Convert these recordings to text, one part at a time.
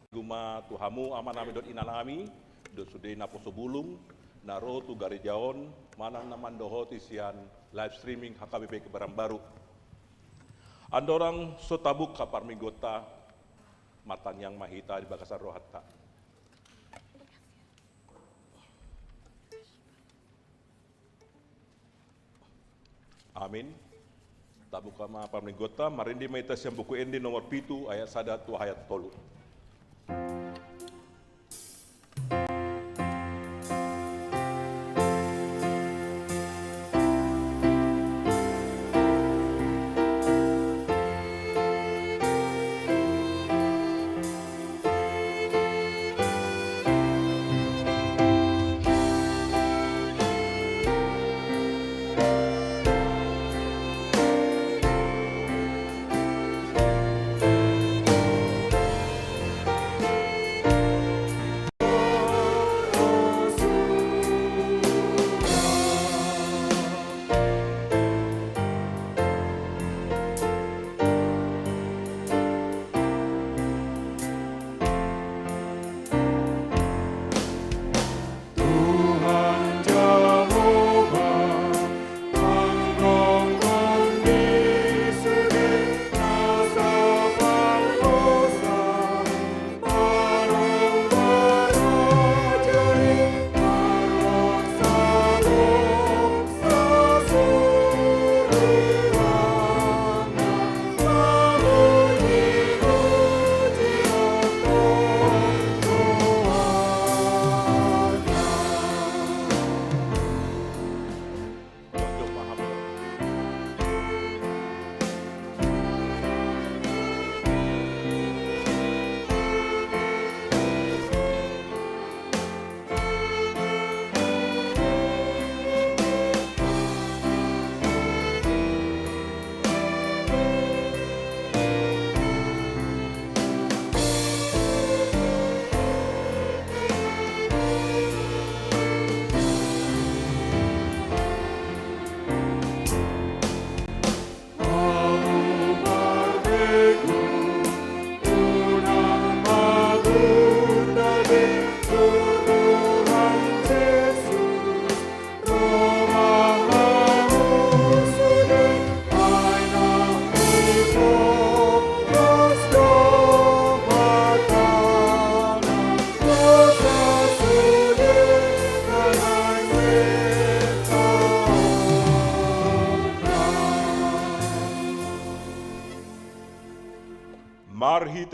Guma tuhamu amanami dot inanami dot sude naposo bulung naro tu garijaon manang naman doho tisian live streaming HKBP Kebaran Baru. Andorang sotabuk kapar migota matan yang mahita di bakasan rohatta. Amin. Tabuk kama parmigota marindi maitas yang buku endi nomor 7 ayat 1 ayat 3.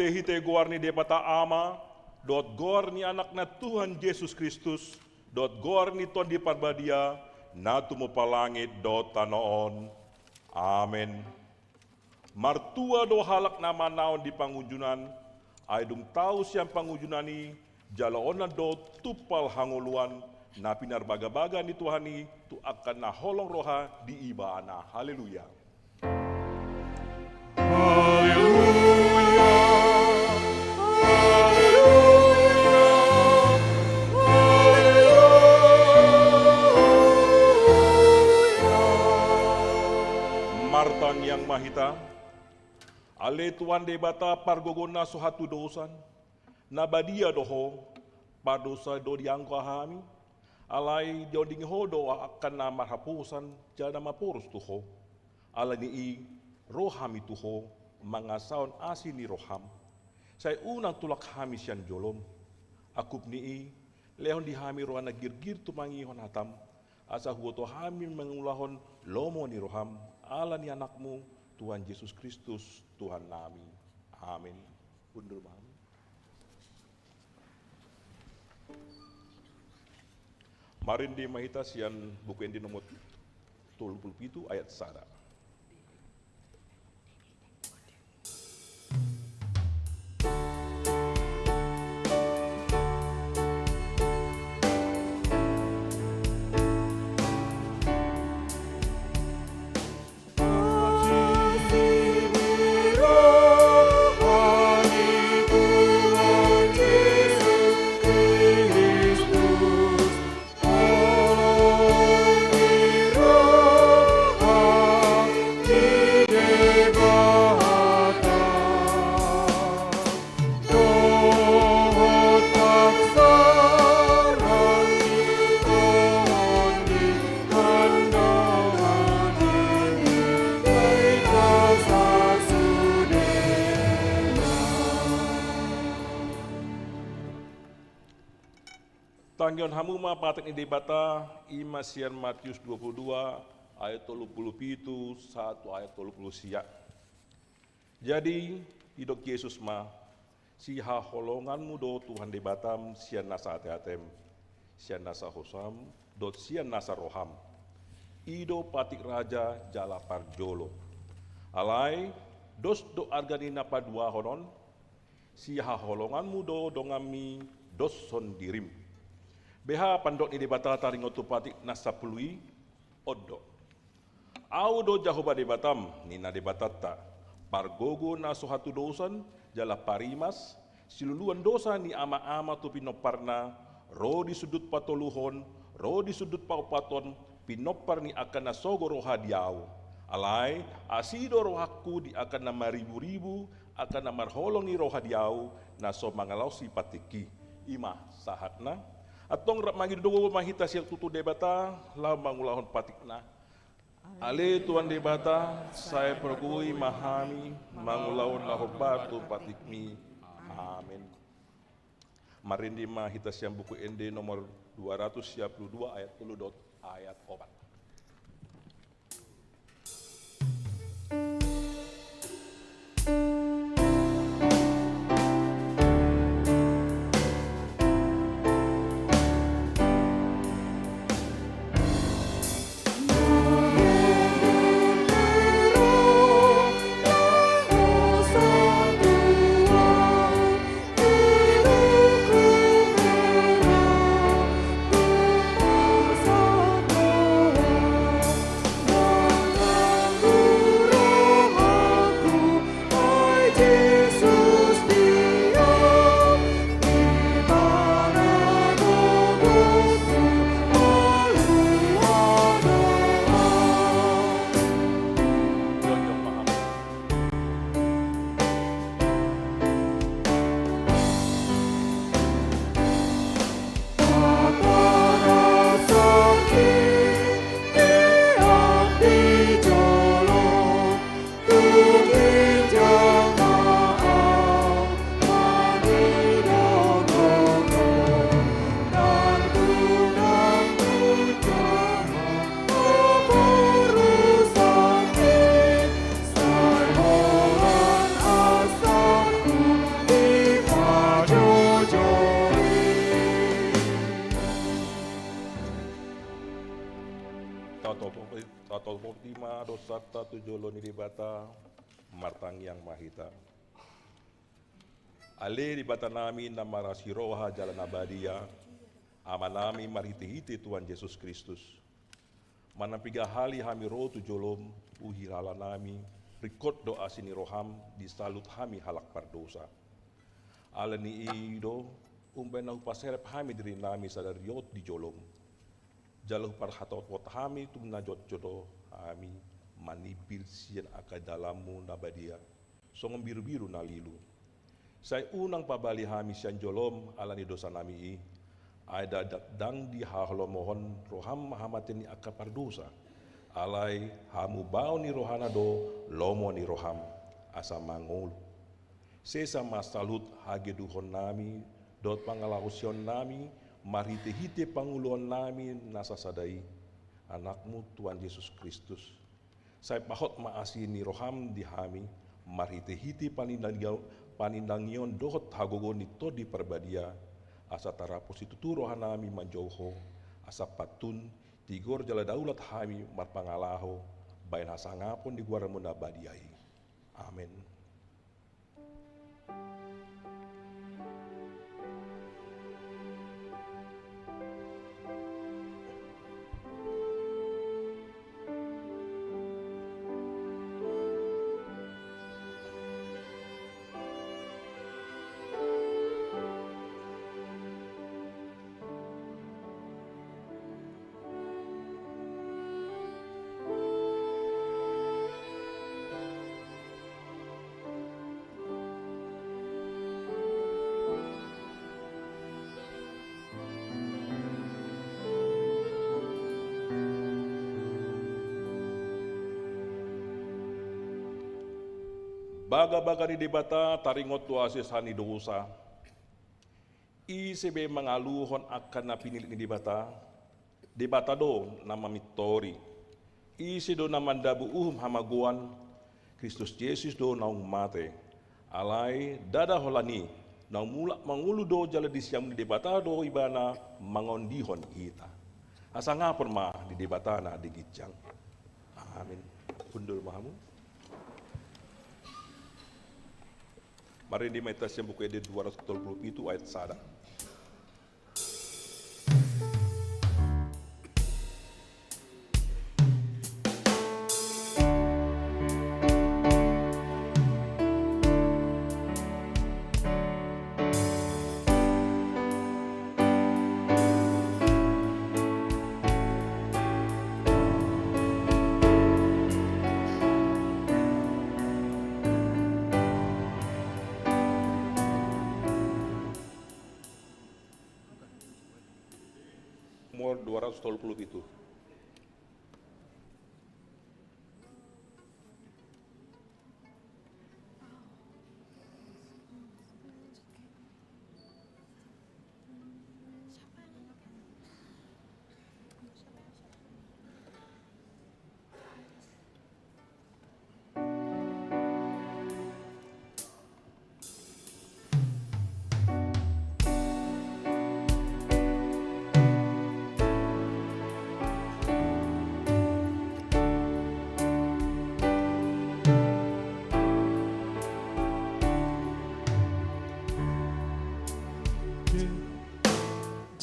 Hite gorni depata ama, dot gorni anak na Tuhan Yesus Kristus, dot gorni ton di parbadia, na tumo palangit dot tanoon. Amen. Martua do halak nama naon di pangujunan, ay dung tau siyang pangujunani, jalaonan do tupal hanguluan, na pinarbaga-baga ni Tuhani, tu akan na holong roha di ibaana. Haleluya. Martan yang mahita, ale tuan debata pargogona suhatu dosan, nabadia doho, padosa do diangko hami, alai dioding hodo akan nama hapusan, jana mapurus tuho, alani i rohami tuho, mangasaon asini roham, saya unang tulak hami sian jolom, akup ni i, lehon dihami rohana girgir tumangihon hatam, asa huoto hami mengulahon lomo ni roham, ala ni anakmu, Tuhan Yesus Kristus, Tuhan nami. Amin. Undur mami. Marindi mahita sian buku endi nomor 37 ayat 1. Tanggion hamuma patek ni debata imasian Matius 22 ayat 37 1 ayat 30 siak. Jadi hidup Yesus ma si holonganmu do Tuhan debatam sian nasa atem sian nasa hosam dot sian nasa roham ido patik raja jala parjolo alai dos do argani napa dua honon si holonganmu do dongami dos son dirim beha pandok ni debata taringotu patik nasa pelui odo au do jahoba debatam nina debatata pargogo na sohatu dosan jala parimas siluluan dosa ni ama-ama tu pinoparna ro di sudut patoluhon ro di sudut paupaton pinopar ni akan nasogo roha diau alai asido rohaku di akan nama ribu-ribu akan nama holongi roha diau naso mangalausi patiki ima sahatna atong magi dogo mahita siak tutu debata la mangulahon patikna ale tuan debata saya pergui mahami mangulahon lahobatu patikmi amin. Marindi mahita siang buku ND nomor 222 ayat 10 ayat 4. Tato Lima dosata tujolo niribata martang yang mahita. Ale ribata nami namara siroha jalan abadia amanami marhiti-hiti Tuhan Yesus Kristus. Manampiga hali hami roh tujolom uhirala nami rikot doa sini roham disalut hami halak pardosa. Alani ido umbena upaserep hami diri nami sadariot di jolom. Jaluh parhatot wat hami tum najot jodoh hami manipil sian akai dalammu nabadia songom biru-biru nalilu. Saya unang pabali hami sian jolom alani dosa nami ada dang di hahlo mohon roham mahamateni akapar dosa alai hamu bau ni rohana do lomo ni roham asa mangul sesa masalut hage duhon nami dot pangalahusion nami marhite-hite panguluan nami nasa sadai anakmu Tuhan Yesus Kristus. Saya pahot maasi ni roham di hami marhite-hite panindangyon dohot hagogo nito di perbadia asa tarapos itu tu rohanami manjauho asa patun tigor jala daulat hami marpangalaho bain hasangapon di guara munabadiai. Amin. Baga-baga di debata taringot tu asis hani dosa. Isebe mangaluhon akan na pinilit ni debata do nama mitori. Isi do namandabu hamaguan, Kristus Yesus do naung mate. Alai dada holani, naung mulak mangulu do jala disiam di debata do ibana mangondihon ita. Asa ngapon ma di debata na digitjang. Amin. Kundur mahamu. Mari di metas yang buku edit 230 itu ayat sada. Nomor 230 itu.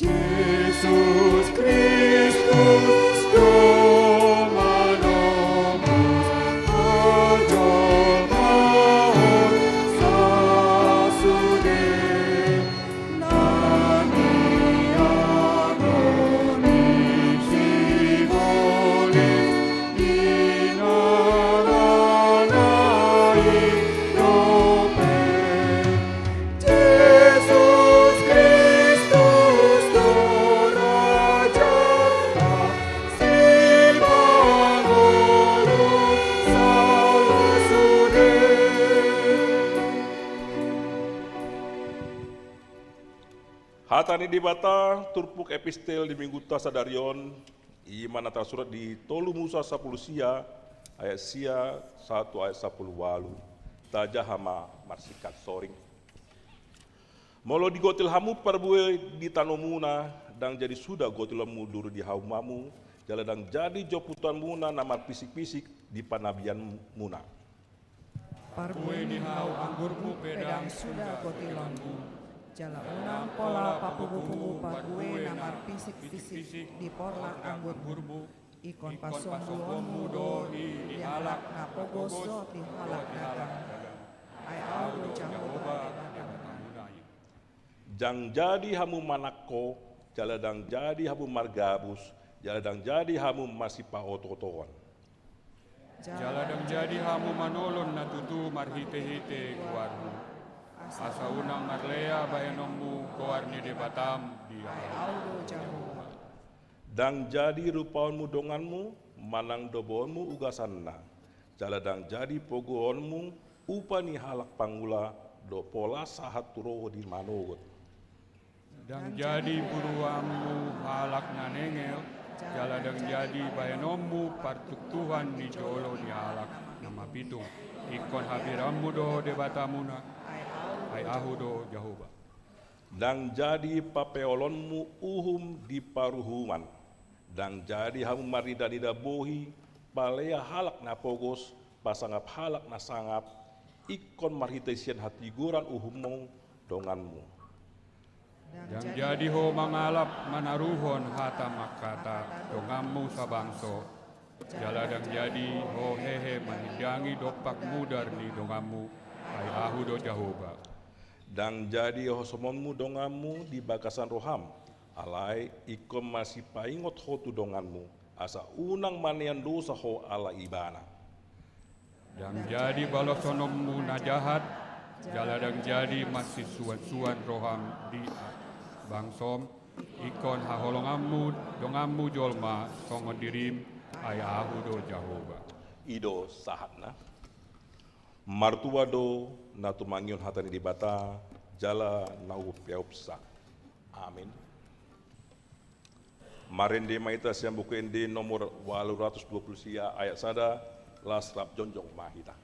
Yesus Kristus Domanomus Adomaon Sasude Nani Agonis Sibolis Dinananai Dope Yesus Kristus Doraja Silvanolus Salasude. Hatani dibata turpuk epistel di minggu tasadarion iman atas surat di tolu Musa 10 sia ayat sia 1 ayat 10 walu tajahama marsikat soring molo digotil hamu perbue di tanomuna dan jadi sudah gotil mudur di haumamu jaladang jadi joputan muna nama pisik-pisik di panabian muna Kue ni hau anggurmu pedang sudah kotilanmu. Jala unang pola papugu-pugu pague namar pisik-pisik di porlak anggurmu. Ikon pasombuonmu do di halak na pogos do di halak dagang. Ay audo Jahoba jang jadi hamu manako jaladang jadi hamu margabus jaladang jadi hamu masipa oto-otoan Jaladang jadi hamu manolon na tutu marhite-hite kuarmu. Asa unang marlea bayanommu kuarni de batam dia. Ay audo Jahoba dan jadi rupaanmu donganmu manang dobonmu ugasanna jaladang jadi pogoonmu upani halak pangula do pola sahat turo di manogot Dan jadi buruammu halak nanengel. Jaladang jadi bayanommu partuk Tuhan di jolo di halak nama pitung. Ikon habirammu do de batamuna. Ay ahudo Jahoba. dan jadi papeolonmu uhum di paruhuman dan jadi hamu marida-dida bohi palea halak na pogos pasangap halak na sangap ikon marhitesian hatiguran uhummu donganmu Dan jadi ho mangalap manaruhon hata makata dongammu sabangso. Jaladang jadi ho hehe manidangi dopak mudar ni dongammu. Ay ahudo Jahoba. dan jadi hosomonmu donganmu di bakasan roham alai ikon masih paingot hotu donganmu asa unang manian dosa ho ala ibana Dan jadi balosonommu najahat. Jaladang jadi masih suan-suan roham di bangsom. Ikon haholongammu dongammu jolma songo dirim. Ay ahudo Jahoba. ido sahatna martua do na tumangion hatani di bata jala nau peopsa Amin. Marende maita siang buku ende nomor 820 sia ayat sada lasrap jonjong mahita.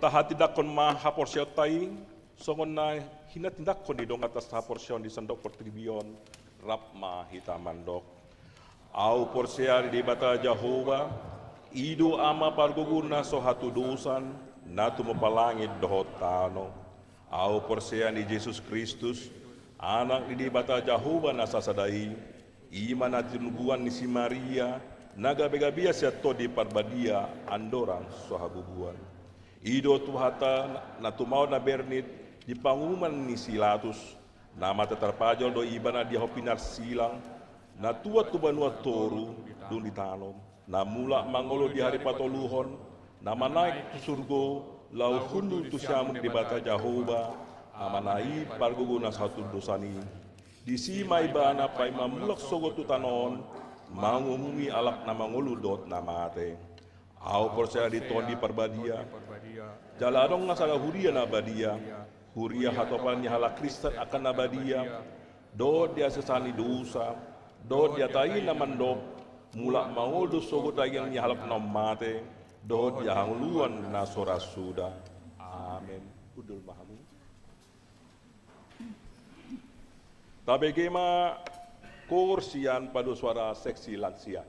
Tahati ma haporsio tai songon na hina tindakon di dong atas haporsio di sandok pertribion rap ma hita mandok au porsia di bata Jehova ido ama parguguna so hatu dosan natu mapalangit dohotano au porsia di Yesus Kristus anak di bata Jehova nasasadai iman atinuguan ni si Maria naga begabia siato di parbadia andorang sohabubuan Ido tuhata na tumau na bernit di pangumuman ni Silatus nama tetarpajol do ibana dia hopinar silang na tua tubanua toru dun ditanom na mula mangolo di hari patoluhon nama naik tu surgo lau hundu tu syamuk di bata Jehova amanai parguguna satu dosani di sima ibana pai mamulak sogo tu tanon mangumumi alak na mangolu dot namate au porsia di tondi parbadia jaladong nasala huria nabadia huria hatopan hala Kristen akan nabadia do dia sesani dosa do dia tayi namandok mula mangol sogo tayang halap nomate do dia hangluan nasora suda amin udul mahamu tabegema kursian padu suara seksi lansia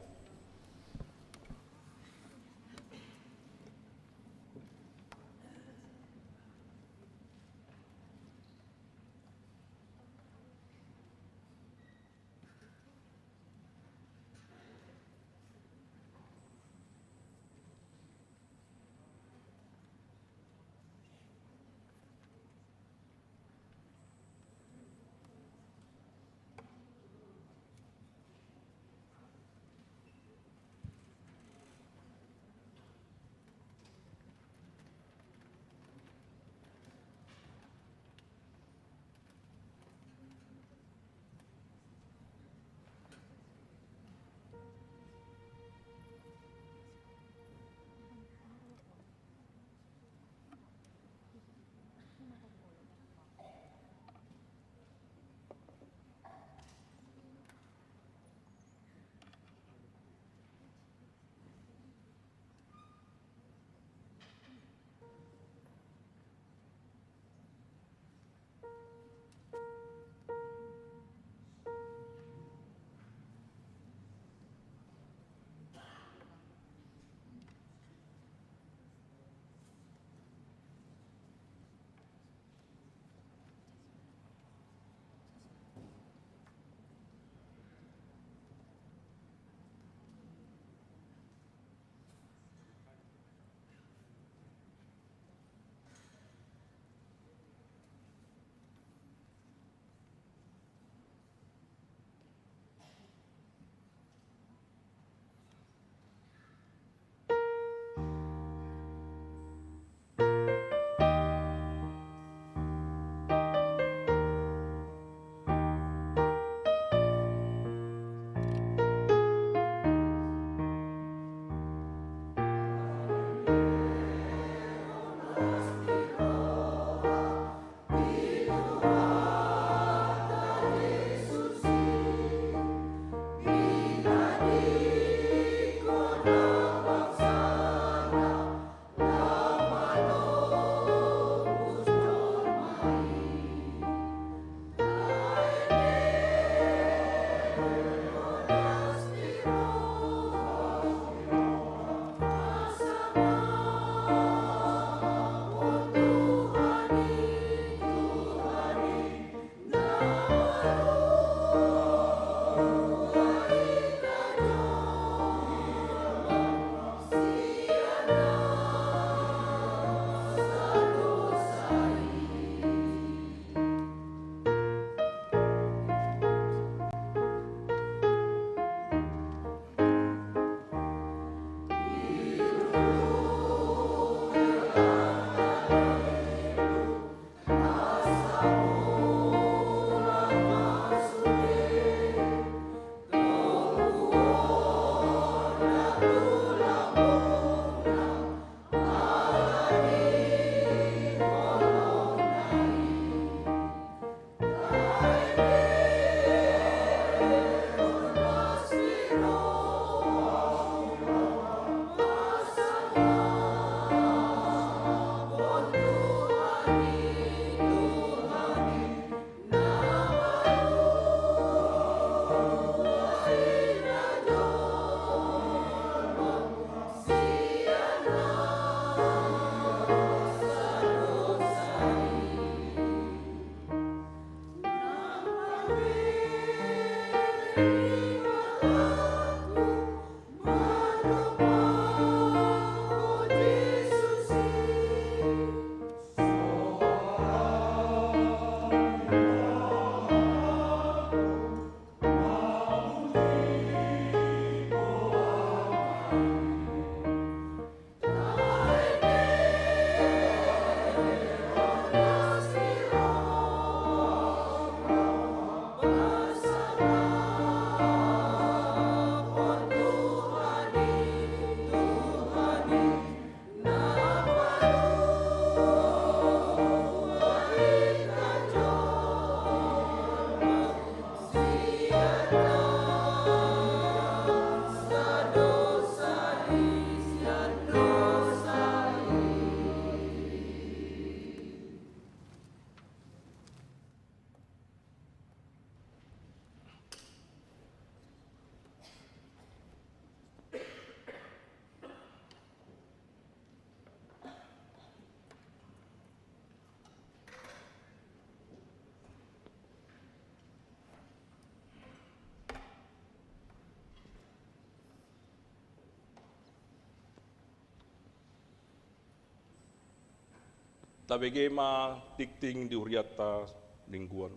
tabegema tikting di huriata lingkuan.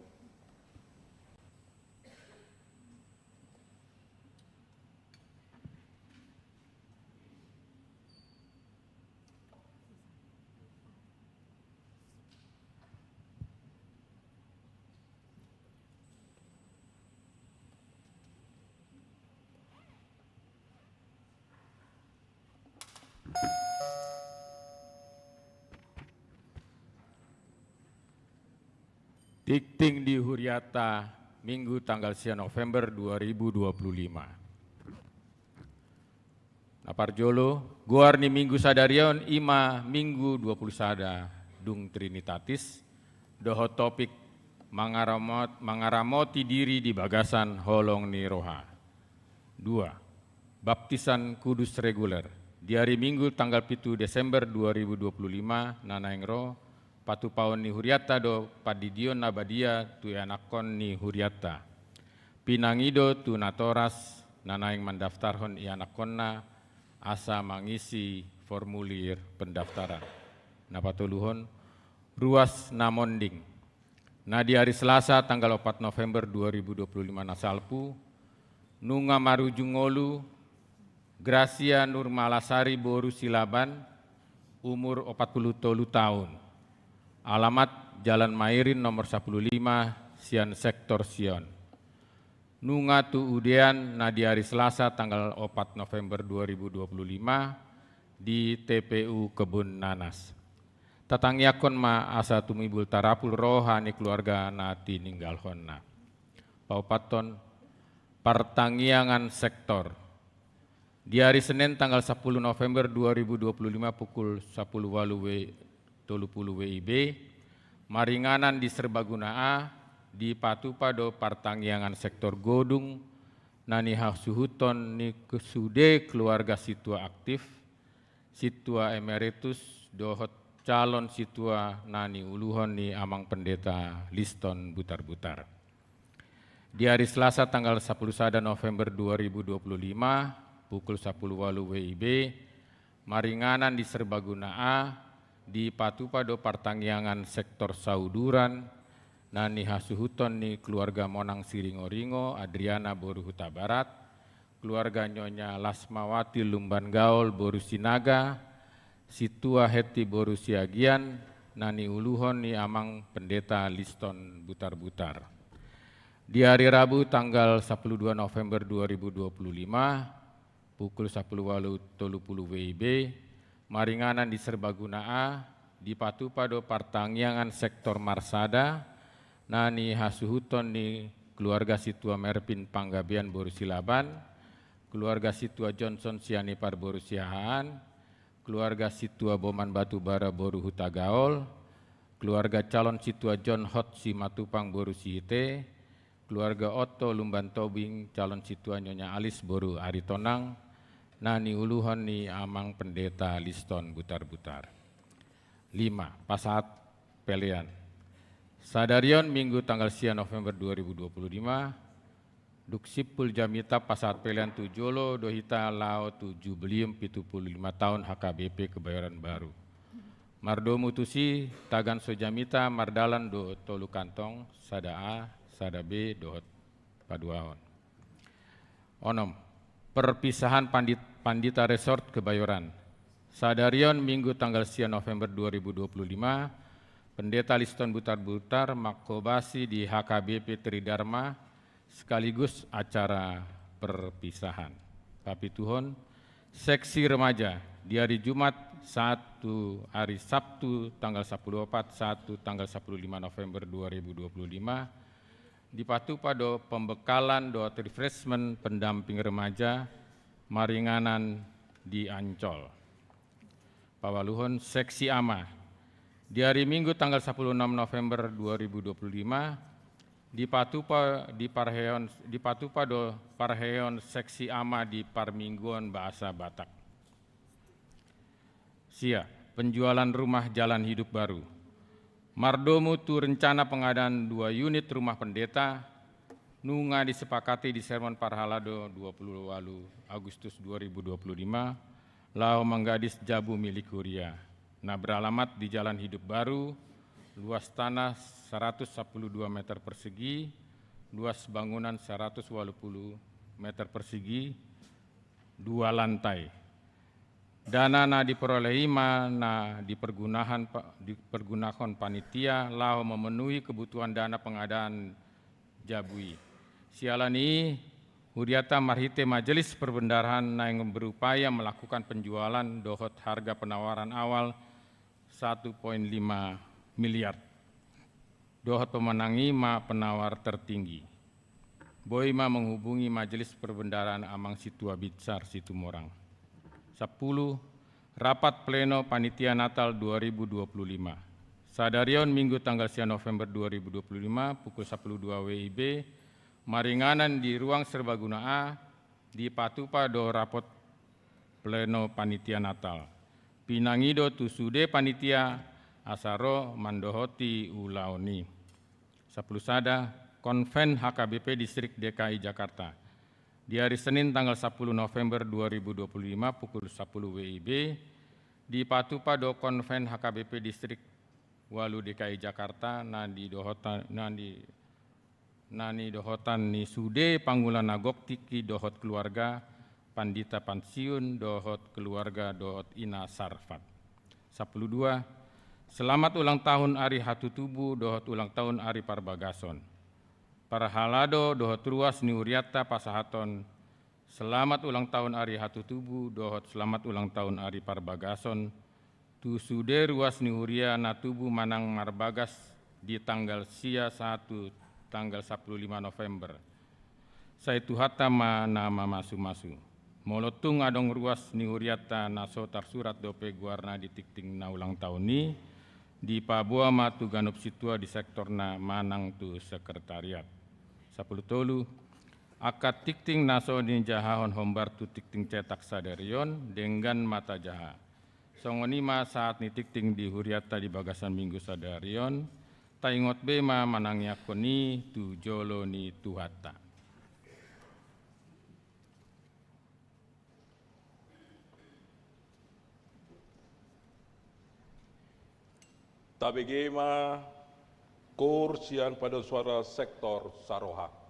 Tikting di Huriata, Minggu tanggal 9 November 2025. Naparjolo, guarni Minggu sadarion ima Minggu 20 sada dung Trinitatis, doho topik mangaramoti diri di bagasan holong ni roha. 2. Baptisan kudus reguler. Di hari Minggu tanggal 7 Desember 2025, nanaengro, patu paon ni huriata do padidion nabadia tu anakon ni huriata. Pinangido tu natoras nanaing mendaftarhon ianakonna asa mangisi formulir pendaftaran. Napatuluhon ruas namonding. Nah di hari Selasa tanggal 4 November 2025 nasalpu nunga marujungolu Gracia Nurmalasari Boru Silaban umur 43 tahun. Alamat Jalan Mairin nomor 15, Sian Sektor Sion. Nunga tu udean na di hari Selasa tanggal 4 November 2025 di TPU Kebun Nanas. Tatangyakon ma asa tumibul tarapul rohani keluarga nati ninggal honna. Paupaton pertangiangan sektor. Di hari Senin tanggal 10 November 2025 pukul 10.30 WIB, maringanan di Serbaguna A, di Patupado Partangyangan Sektor Godung, nani hasuhuton ni kesude keluarga situa aktif, situa emeritus, dohot calon situa nani uluhon ni amang pendeta Liston Butar-Butar. Di hari Selasa tanggal 10 sada November 2025, pukul 10.00 WIB, maringanan di Serbaguna A, di Patupado Partangyangan Sektor Sauduran, nani hasuhuton ni keluarga Monang Siringo-Ringo, Adriana Boru Huta Barat, keluarga Nyonya Lasmawati Lumban Gaul Boru Sinaga, situa Heti Boru Siagian, nani uluhon ni amang pendeta Liston Butar-Butar. Di hari Rabu tanggal 12 November 2025, pukul 10.30 WIB, maringanan di Serbaguna A, di Patupado Partangyangan Sektor Marsada, nani hasuhuton ni keluarga situa Merpin Panggabian Boru Silaban, keluarga situa Johnson Sianipar Boru Siahaan, keluarga situa Boman Batubara Boru Huta Gaol, keluarga calon situa John Hot Simatupang Boru Sihite, keluarga Otto Lumban Tobing calon situa Nyonya Alis Boru Aritonang, nani uluhon ni amang pendeta Liston Butar-Butar. 5. Pasat pelian. Sadarion Minggu tanggal 9 November 2025, Duksipul Jamita Pasat pelian Tujolo Dohita Lao 7 Belium 75 tahun HKBP Kebayoran Baru. Mardo Mutusi Tagan Sojamita Mardalan do Tolu Kantong Sada A, Sada B, Dohot Paduahon. Onom. Perpisahan Pandita Resort Kebayoran. Sadarion Minggu tanggal 9 November 2025, Pendeta Liston Butar-Butar makobasi di HKBP Tridharma sekaligus acara perpisahan. Tapi Tuhon, seksi remaja di hari Jumat 1 hari Sabtu tanggal 14 1 tanggal 15 November 2025, di Patupado pembekalan doa refreshment pendamping remaja maringanan di Ancol. Pawaluhon seksi ama di hari Minggu tanggal 16 November 2025 di Patupado Parheon seksi ama di Parmingguan Bahasa Batak. Sia, penjualan rumah Jalan Hidup Baru. Mardomu tu rencana pengadaan 2 unit rumah pendeta, nunga disepakati di Sermon Parhalado 20 Agustus 2025, lao menggadis jabu milik kuria. beralamat di Jalan Hidup Baru, luas tanah 112 meter persegi, luas bangunan 180 meter persegi, 2 lantai. Dana na diperolehi na dipergunakan panitia lau memenuhi kebutuhan dana pengadaan jabui. Sialani Huriata marhite majelis perbendaharaan yang berupaya melakukan penjualan dohot harga penawaran awal 1,5 miliar. Dohot pemenangi penawar tertinggi. Boima menghubungi majelis perbendaharaan Amang Situa Bitsar Situmorang. 10. Rapat Pleno Panitia Natal 2025. Sadarion Minggu tanggal 9 November 2025 pukul 12 WIB. Maringanan di ruang serbaguna A di Patupa do Rapot Pleno Panitia Natal. Pinangido tusude panitia asaro mandohoti ulaoni. 10 Sada Konven HKBP Distrik DKI Jakarta. Di hari Senin tanggal 10 November 2025 pukul 10 WIB di Patupa do Konven HKBP Distrik Walu DKI Jakarta nani dohotan ni sude panggulan nagok tiki dohot keluarga pandita pensiun dohot keluarga dohot ina sarfat. 12. Selamat ulang tahun Ari Hatutubu dohot ulang tahun Ari Parbagason. Para halado dohot ruas niuriata pasahaton. Selamat ulang tahun Ari Hatutubu dohot selamat ulang tahun Ari Parbagason. Tusude ruas niuria natubu manang marbagas di tanggal sia 1 tanggal 15 November. Saya tuhata nama masu-masu. Molotung adong ruas niuriata naso tarsurat dope guarna di tikting na ulang tahun ni. Di Papua matu ganup situa di sektor na manang tu sekretariat. 10 tolu akad tikting naso di jahahon hombar tu tikting cetak sadarion dengan mata jaha. Songonima saat ni tikting di huriata di bagasan minggu sadarion. Taingot bema manangyakoni tu jolo ni tuhata. Tabegema kursian pada suara sektor Saroha.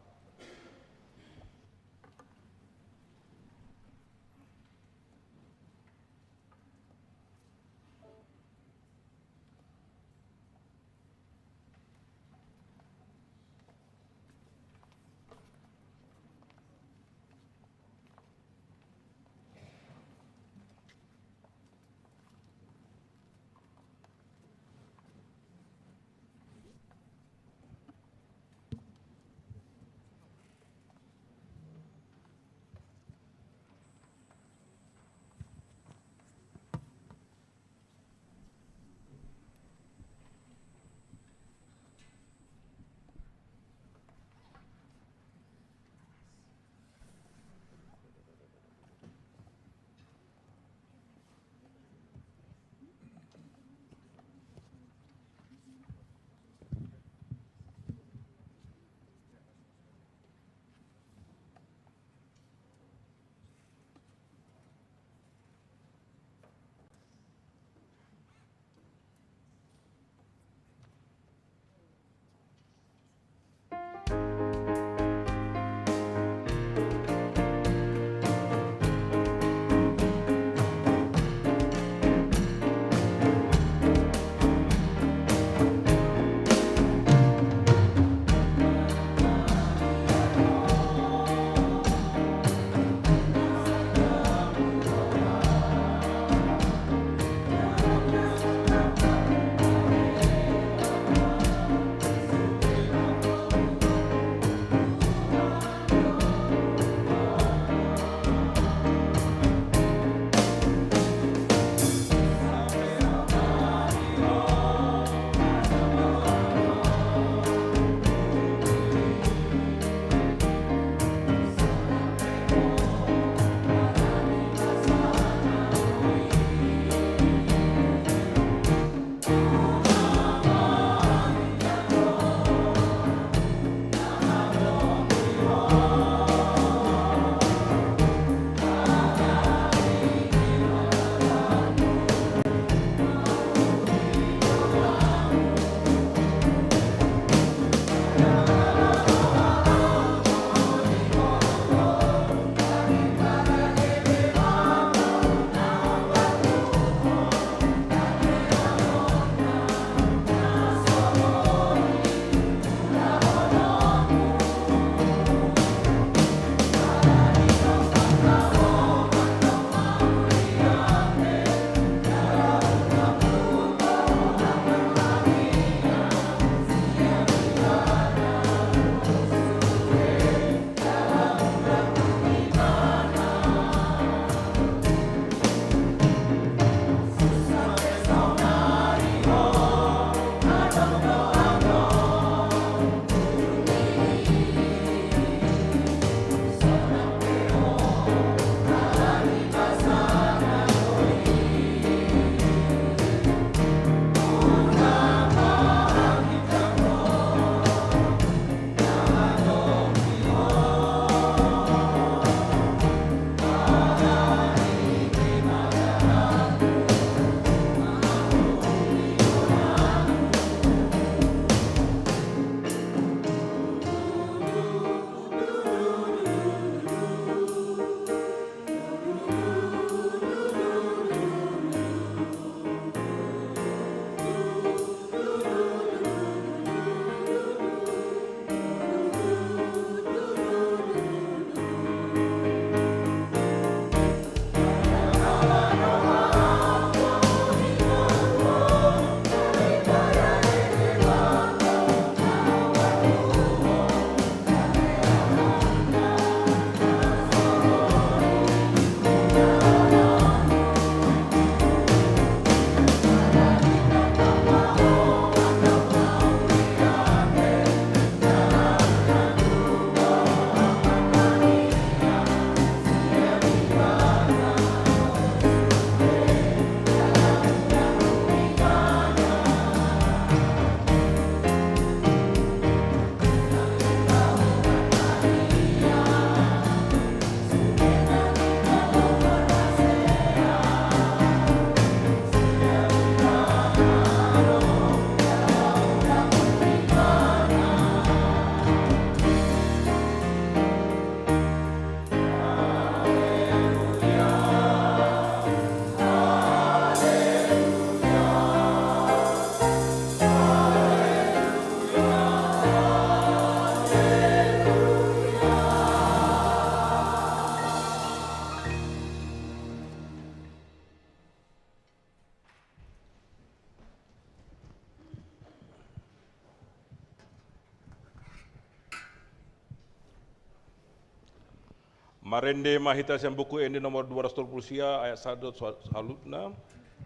Marende mahita siang buku ini nomor 220 sia ayat 1 salutna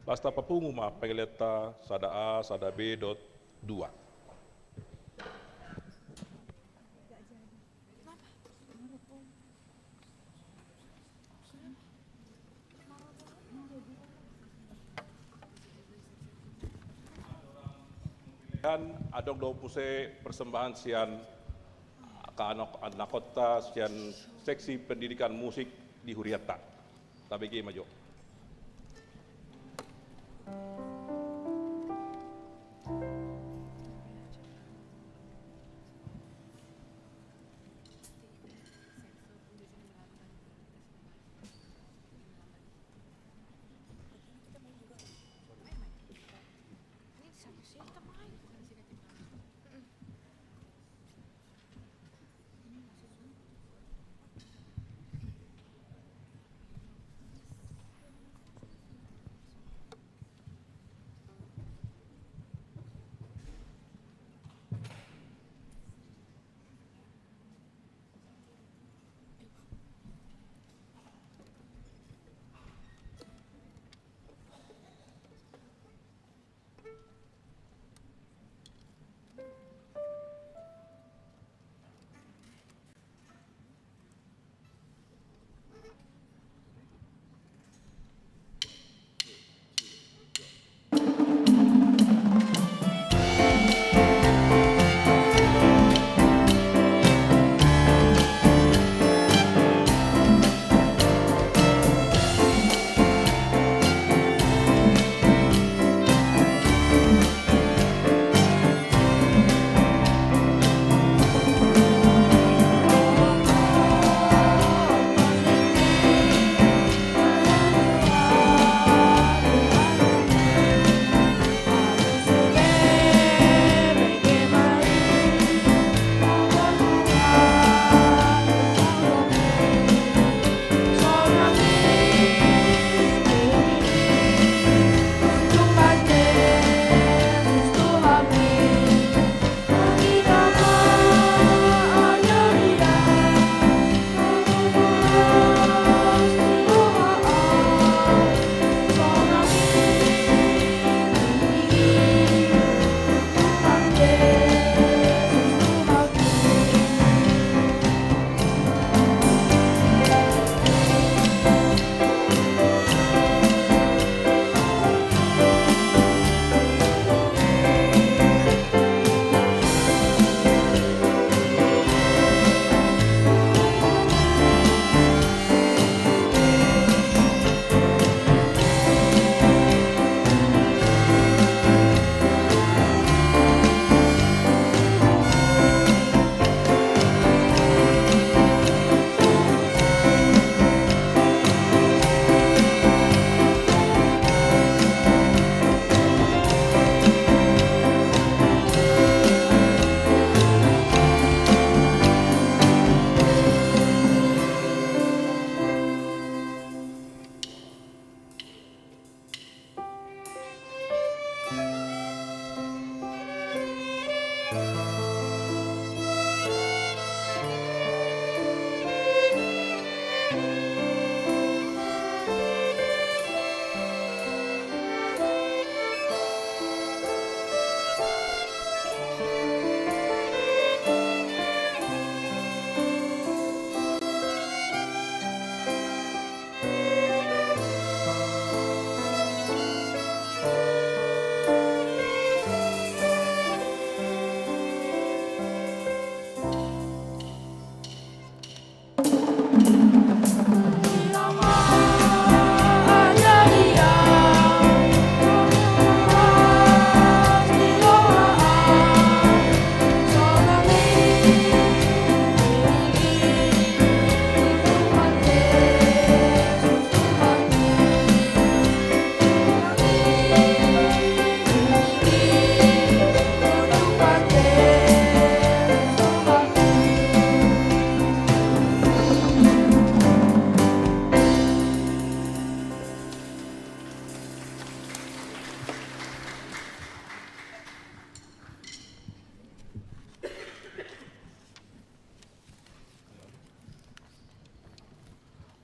basta papungu ma pengeleta sada A sada B dot 2. Dan adong do puse persembahan sian ke anak kota sian seksi pendidikan musik di Huriata. Tabegi maju.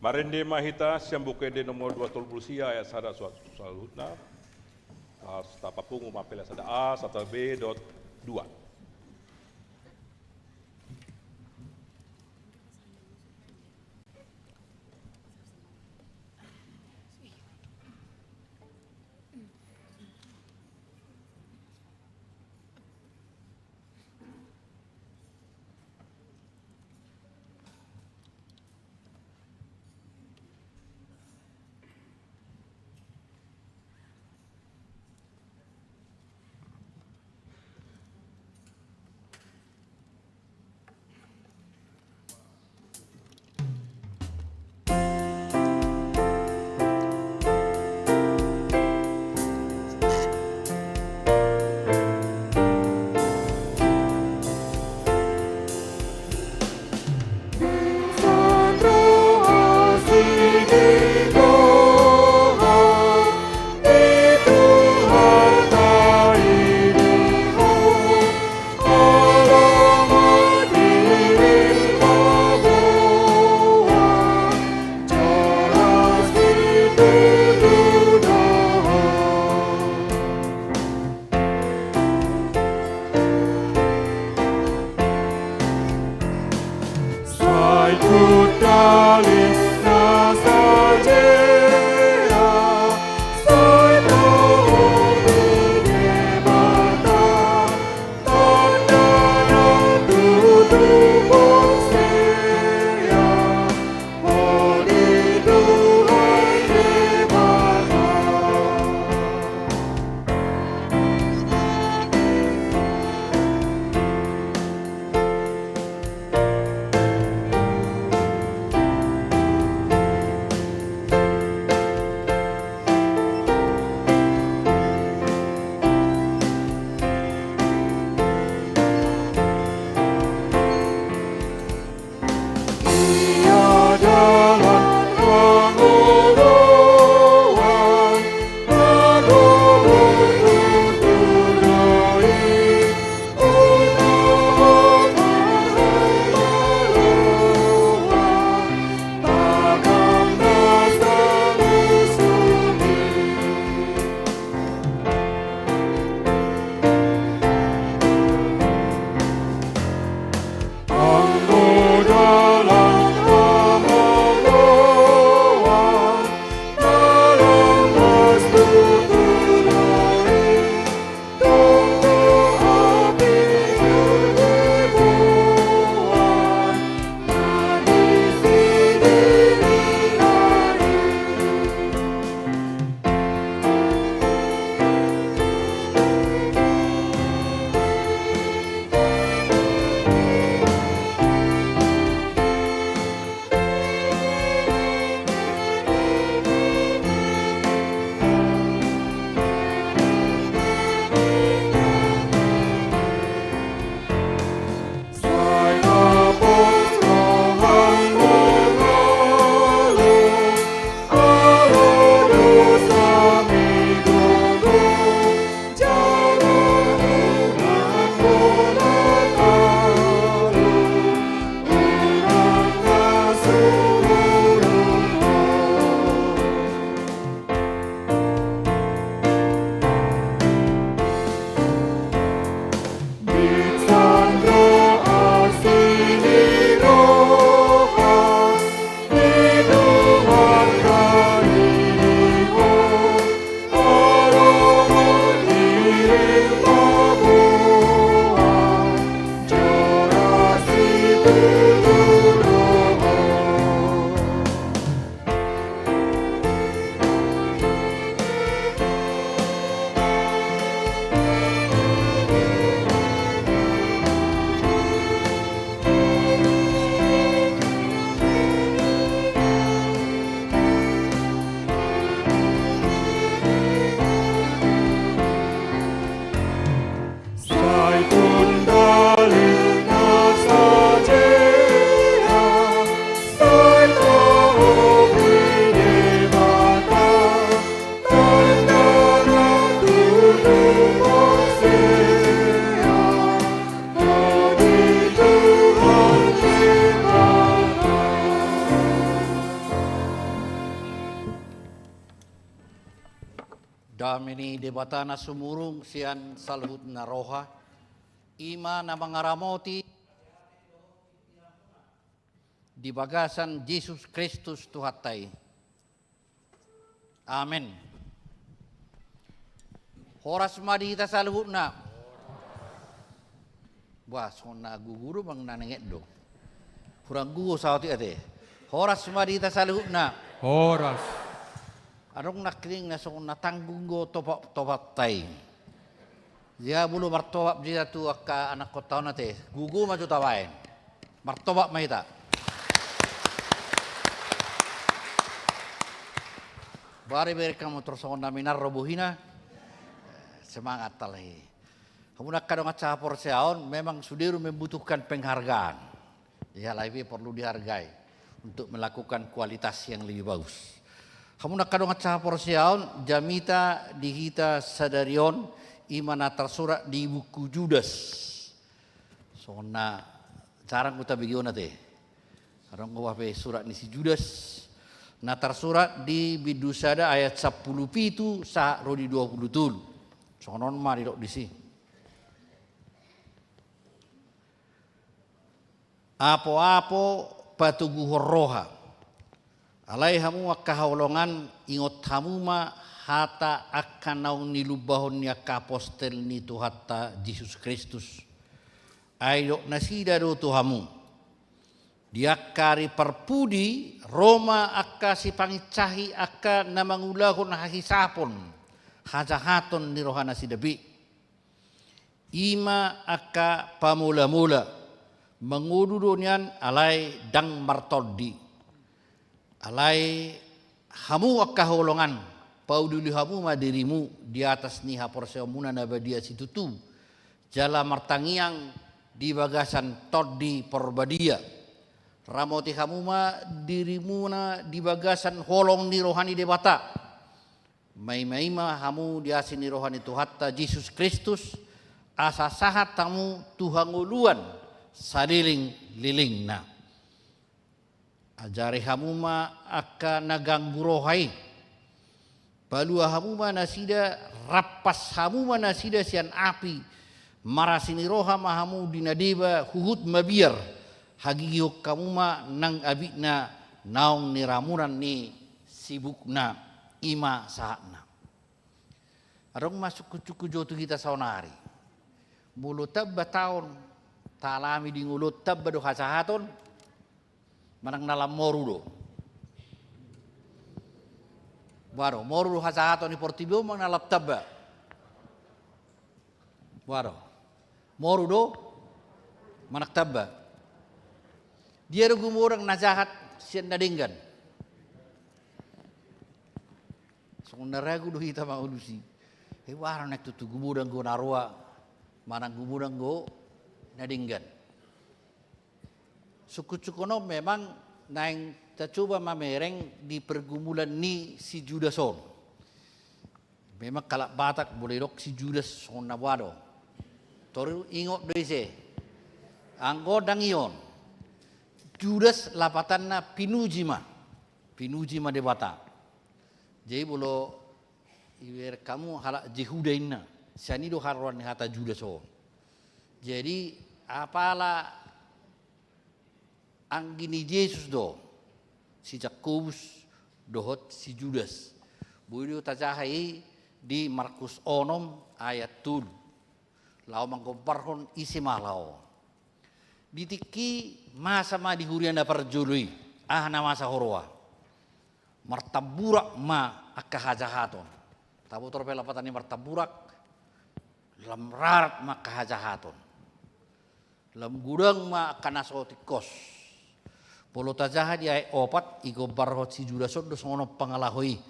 Marende mahita siambukede nomor 2 ayat sada salutna. Tapapungu mapela sada A, sada B, dot 2. Sai kundalina saja Pamini debatana sumurung sian salhut na roha. Ima na mangaramoti di bagasan Yesus Kristus Tuhatai. Amin. Horas madita salhut na. Wah, sona guguru bang nanenget do. Kurang gugu sawati ate. Horas madita salhut na. Horas. Arong nakling na song natanggung go topak tay. Dia bulu martobak dia tu akka anak kota nate. Gugu maju tawain. Martobak mahita. Bari kamu terus naminar robuhina. Semangat talahi. Kamu nak kadang capor seaon memang sudiru membutuhkan penghargaan. Ya lebih perlu dihargai untuk melakukan kualitas yang lebih bagus. Kamu nak kadang capor seaon jamita dihita sadarion imana tersurat di buku Judas. Sona jarang kita begitu teh. Karena gua surat ni si Judas. Na tersurat di Bidusada ayat 10 pitu sa rodi 20 tul. Sonon mari dok di si. Apo-apo patuguh roha. Alai hamu kahawlongan ingot hamu ma hata akan naung nilubahon ya kapostel ni Tuhatta Yesus Kristus. Ayo nasida do Tuhamu. Dia kari perpudi Roma akka si pangicahi akka namangulahon hahisapon hajahaton ni rohana sidabi. Ima akka pamula-mula mengududunian alai dang martodi. Alai hamu akka holongan pauduli hamu madirimu di atas ni haporseomuna nabadia situtu jala martangiang di bagasan todi porbadia ramoti hamu ma dirimu na di bagasan holong ni rohani debata mai-maima hamu di asin ni rohani Tuhatta Yesus Kristus asa sahat tamu tuhanguluan sadiling lilingna ajari hamuma akka naganggu rohai balua hamuma nasida rapas hamuma nasida sian api marasini roha mahamu dinadeba huhut mabiar hagiyok kamuma nang abikna naong niramuran ni sibukna ima saatna arong masuk kucuku jotu kita saunari mulut tabba taon talami di ngulut tabba do hasahaton manang nalam moru do. Waro moru hasahaton ni portibio mang nalap tabba. Waro moru do manak tabba. Dia do gumurang najahat sian nadinggan. Song naragu do hita maulusi. Waro nek tutu gumurang go narua manang gumurang go nadinggan. Suku-sukuno memang naing coba mamereng di pergumulan ni si Judason. Memang kalak Batak boleh dok si Judas son nabado. Toru ingot dese. Anggo dangion. Judas lapatan na pinujima. Pinujima de Batak. Jadi bolo iwer kamu halak Jehudaina. Siani do harwan hata Judason. Jadi apalah ang gini Yesus do si Jakobus dohot si Judas buido tajahai di Markus onom ayat tul lau mangkobarhon isi malau ditiki masa ma dihuriana perjului na masa horoa martaburak ma akka hajahaton tabu torpela patani martaburak lam rarat ma kahajahaton lam gudang ma kana sotikos polo tajaha di ay opat igo barhot si Judason do songono pangalahoy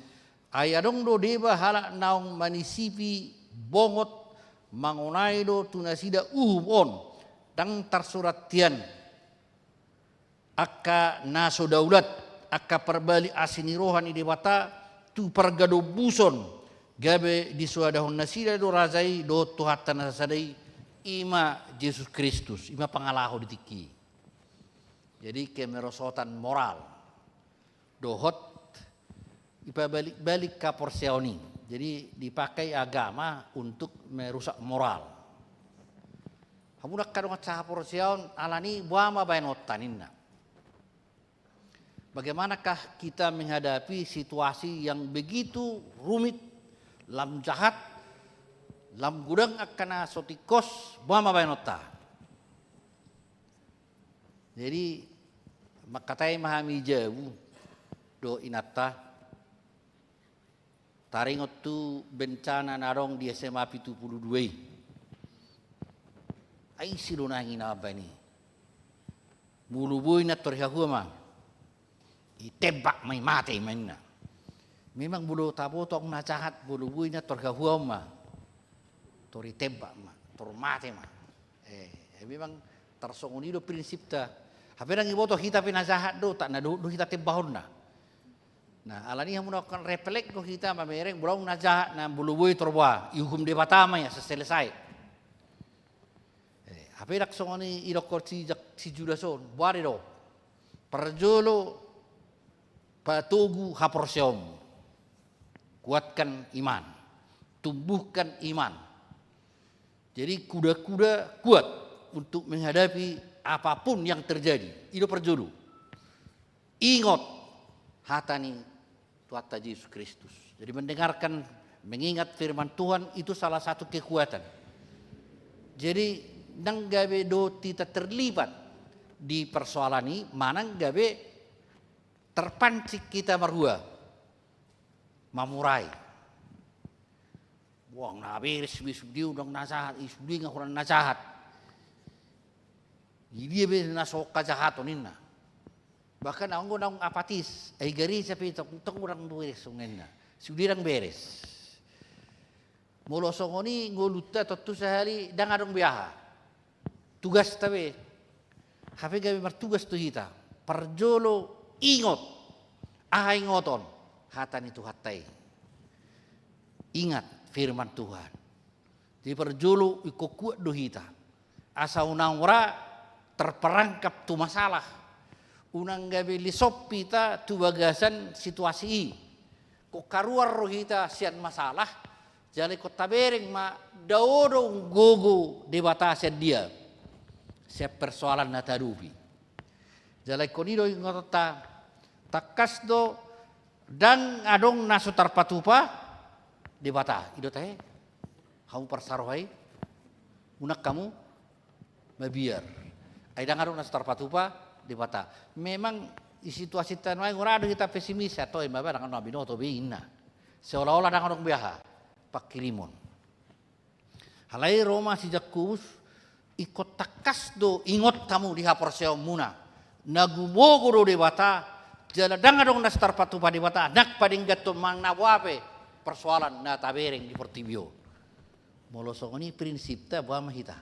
ayadong do deba hala naong manisipi bongot mangunay do tunasida on dang tarsurat tian akka naso daulat akka perbali asini rohani debata tu pergado buson gabe disuadahon nasida do razai do Tuhatta nasadai ima Yesus Kristus ima pangalaho ditiki. Jadi kemerosotan moral dohot ipa balik-balik ka porseoni Jadi dipakai agama untuk merusak moral. Hamunak kadang cahaporsion alani buama bainotaninna. Bagaimanakah kita menghadapi situasi yang begitu rumit, lam jahat, lam gudang akana sotikos buama bainota. Jadi makatai mahami jauh do inata taringot tu bencana narong di SMA 72. Ai silo nangin apa ini? Muluboy na torhahua ma. Itebak may mati man na. Memang bulu tabo tong nacahat buluboy na torhahua ma. Tori tebak ma, tor mati ma. Memang tersongonido prinsip ta. Haberang iboto kita pinazahat do tak na do kita tebahon na. Nah, alani hamun akan reflek ko kita mamereng bulong najahat na buluboy torwa ihukum debatama ya selesai. Haberak songoni irokor si judason buari do. Perjolo patugu haporsyom. Kuatkan iman. Tumbuhkan iman. Jadi kuda-kuda kuat untuk menghadapi apapun yang terjadi. Itu perjolo. Ingat hatani Tuhan Yesus Kristus. Jadi mengingat firman Tuhan itu salah satu kekuatan. Jadi nang gawe do kita terlibat di persoalan ini, manang gawe terpancik kita berdua mamurai. Wong nabi resmi sudiu dong nasahat, isudi ngakuran nasahat. Dia be nasok kajahaton inna. Bahkan ang nang apatis, ay gari sa pito, kung urang beres sungenna. Sudirang beres. Molo songoni ngoluta totu sehari dangadong biaha. Tugas tawe. Hape gabi martugas tu kita. Perjolo ingot. Ahay ngoton. Hatan itu hatai. Ingat firman Tuhan. Di perjolo ikukuat do kita. Asa unang ora terperangkap tu masalah. Unang gabi lisop kita tu bagasan situasi. Kok karuar roh kita sian masalah. Jali ko tabereng ma daudong gogo debatasan dia. Siap persoalan na tarubi. Jalai konido ngota takas do dan adong naso tarpatupa debata. Ido tahe. Kamu persarohai. Unak kamu mabiar. Aidang adong naso tarpatupa debata. Memang di situasi tanwai ngurado kita pesimis atau emaba dengan nabi no to bina. Seolah-olah dengan adong biaha pakirimon. Halai Roma si Jakubus ikut takas do ingot kamu di haporseo muna nagumogo do debata jala danga dong nastar patu pa debata nak pading gato mang nawape persoalan na tabereng di portibio molosong ini prinsip ta buama hita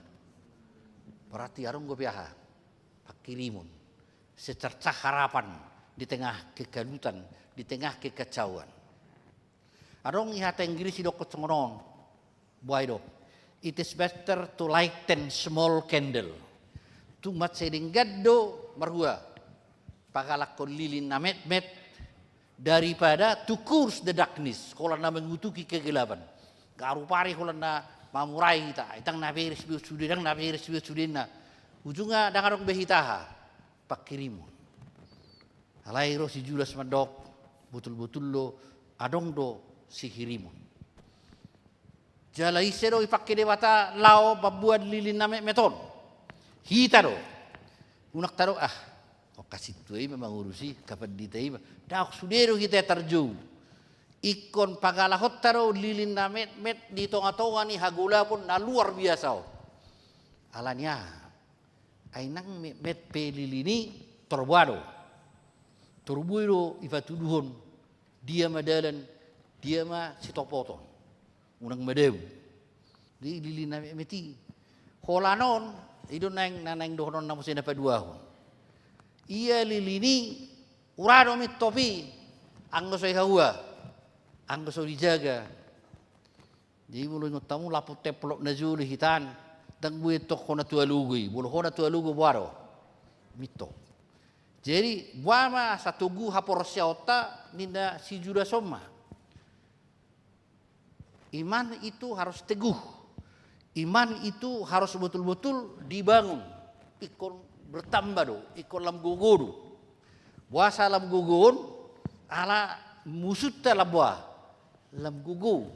berarti arung go biaha pakirimun secercah harapan di tengah kegadutan di tengah kekacauan arong ihata Inggris idok kecongonon buai do. It is better to lighten small candle. Tumat sedinggado marhua. Pagalakon lilin na met daripada to curse the darkness. Kalau na mengutuki kegelapan. Karupari kalau na mamurai kita. Itang naberes bius sudin, naberes bius sudin na. Ujungnya dangarong behitaha. Pakirimun. Alairo si Judas mandok. Betul-betul lo adong do sihirimun. Jala isero ipakai debata lao babuan lilin na meton. Hita do. Unak taro kasih tuai memang urusi kapan ditai. Dah sudero kita terjun. Ikon pagalahot taro lilin na met di tonga-tonga ni hagula pun na luar biasa. Alanya ay nang met pe lilini torbuado. Torbuiro ifatuduhon dia madalan dia ma sitopoto. Unang madew. Di lilin na meti. Holanon, idon nang dohonon na musin na padua. Ia lilini urado mit topi anggo soy hawa. Anggo soy dijaga. Di mulo ngotamu laput teplok na juli hitan dang buet tok hona tua lugui. Mulo hona tua lugu buaro. Mito. Jadi buama satu gu haporsiota ninda si juda soma. Iman itu harus teguh. Iman itu harus betul-betul dibangun. Ikon bertambah do, ikon lam gugur. Buasa lam gugur, ala musut lam buah, lam gugur.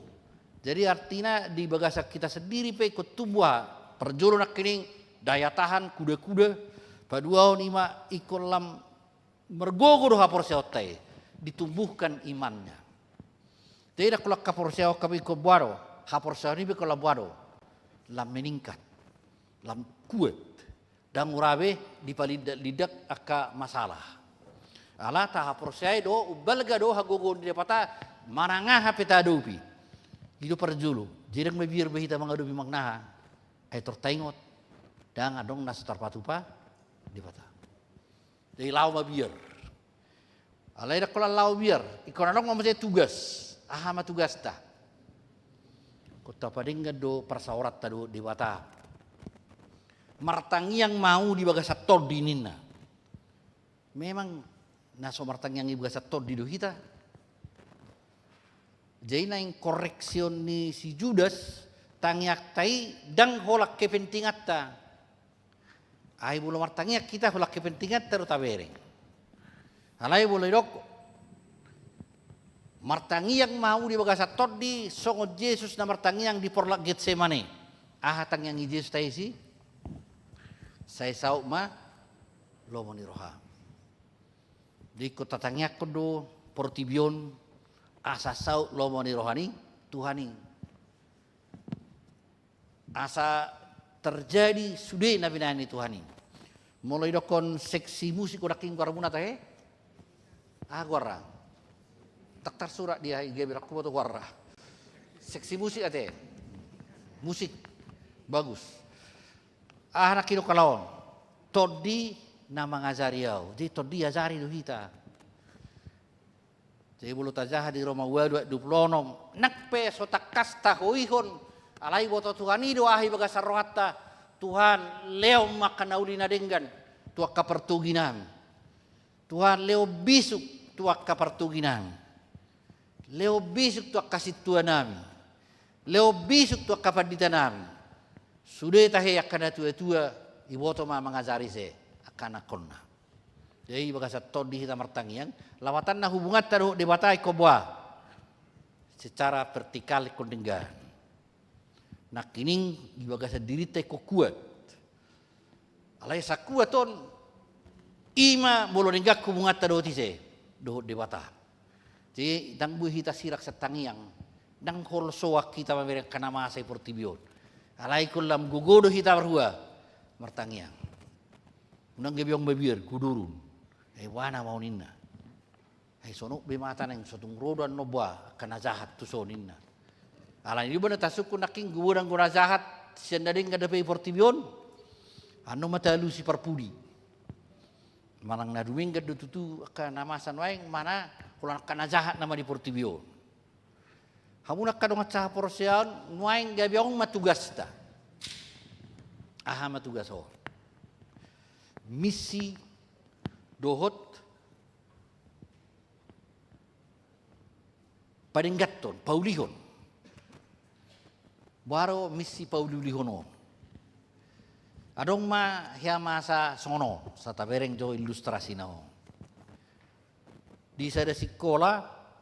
Jadi artinya di bagasa kita sendiri pe ikut tumbuh. Perjuru nak kini daya tahan kuda-kuda. Paduaon ima ikon lam mergogur hapor seotai. Ditumbuhkan imannya. Tidak kalau kapor sewa kami ikut buaro, hapor sewa ini kalau buaro. Lam meningkat, lam kuat, dan urabe di lidak aka masalah. Ala tahap persai do ubalga do hagogon di pata manangah peta dopi. Hidup perjulu, jirang mebir behita mangadopi magnaha, ay tertengot, dan adong nas terpatupa di pata. Jadi lau mabir. Ala ida kalau lau biar, ikon adong mamase tugas, ahama tugas ta. Kota padingga do persaurat tado di bata. Martang yang mau di bagasa tod di nina. Memang naso martang yang di bagasa tod di do kita. Jadi na yang koreksion ni si Judas tangyak tai dang holak kepentingat ta. Ai bulu martangnya kita holak kepentingat terus tabereng. Halai boleh dok. Martangi yang mau di bagasa tod di songo Yesus na martangi yang di porlak Getsemane. Ahatang yang Yesus tayo si saya sauk ma lomo ni roha. Di kota tangyak ko do portibion asa sauk lomo ni rohani Tuhani. Asa terjadi sudah nabi nani Tuhani. Mulai dokon seksi musik udah king karabuna tahe. Agora. Tak tersurat dia geber aku foto warna. Seksi musik ate. Musik bagus. Anak kilo kalon. Todi nama ngazariau. Jadi todi azari do kita. Jadi bulu tajah di Roma 2:26. Nakpe sotak kasta hoihon. Alai boto Tuhan ido ahi bagasar rohata. Tuhan leo makan aulina denggan. Tuak kapertuginan. Tuhan leo bisuk tuak kapertuginan. Leo bisuk tuak kasih Tuhan nami. Leo bisuk tuak kapandita nami. Sudah tahe akan tua-tua iboto ma mengazari se akan akonna. Jadi bagasa todi kita martangian lawatan na hubungan taruh debatai kobwa secara vertikal kondenggan. Nak kining bagasa diri te ko kuat. Alai sa kuaton ima bolo nenggak hubungan taruh tise do debata. Jadi dang buhi ta sirak setangiang dang hol soak kita mamerek kana masai portibion. Alai kulam gugodo hita berhua martangiang. Unang gebiong bebir kudurun. Wana mau ninna. Hai sono be mata nang sotung rodan noba kana jahat tu soninna. Alai di bana tasukku naking gurang guna jahat sendading kadape portibion. Anu mata lu si perpudi. Manang naduming gadu tutu kana masan waeng mana kulang kana jahat nama di portibio. Hamuna kadong aca porsian nuaing gabiong matugas ta. Aha matugas ho. Misi dohot padinggaton paulihon. Baro misi paulihono. Adong ma hia masa sono sa tabereng jo ilustrasi nao. Di sada sekolah,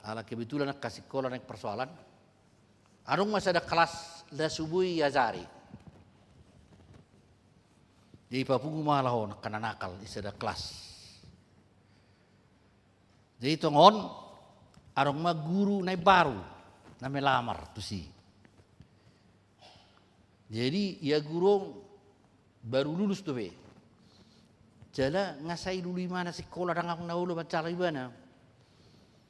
ala kebetulan nak kasih sekolah naik persoalan. Adong masa ada kelas da subui yazari. Di papungu malahon kana nakal di sada kelas. Jadi tongon adong ma guru naik baru na melamar tu si. Jadi ya guru baru lulus tu be. Jala ngasai dulu mana sekolah dangak naulo bacala ibana.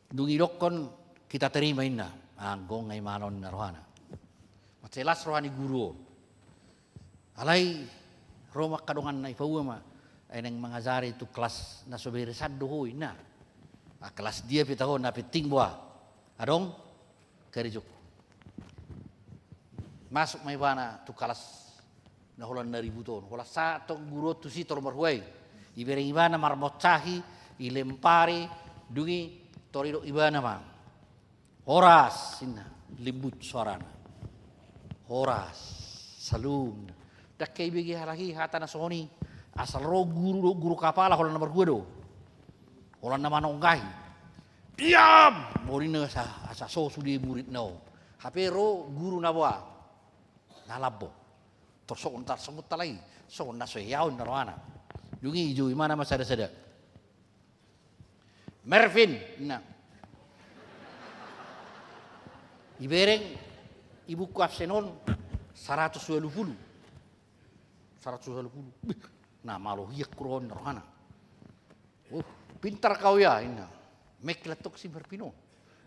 Dungi dokon kita terima inna. Anggong ngai malon narohana. Macelas rohani guru. Alai Roma kadongan nai paua ma. Eneng mengazari itu kelas nasobere saddo hoi na. Kelas dia pitahon na piting boa. Adong karijuk. Masuk mai bana tu kelas na holan na ributon. Hola satu guru tu si tormar huai. Ibereng ibana marmocahi, ilempari, dungi torido ibana ma. Horas inna limbut suarana. horas salum dak kay bigi halaki hata na soni asal ro guru kapala holan nomor gue do holan nama nongkai diam morina asa so sudi murid no hape ro guru nawa nalabo torsok untar semut talai so na so yaun narwana jungi ju mana masada Mervin na ibereng ibuku absenon 120. Nah malu hiyak kuron rohana. Pintar kau ya ini. Mekletok si berpino.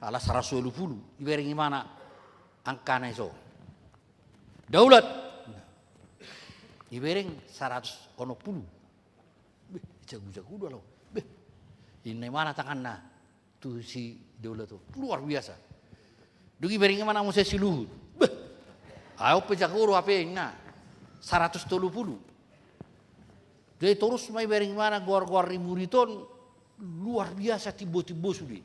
Ala 120. Ibereng mana angkana iso. Daulat. Ibereng 120. Jago-jago dah lo. Ini mana tangan na tu si daulat tu luar biasa. Dugi beringi mana musa si Luhut. Ayo pejakuru apa na 130. Dia terus mai beringi mana guar muriton luar biasa tibo-tibo sudi.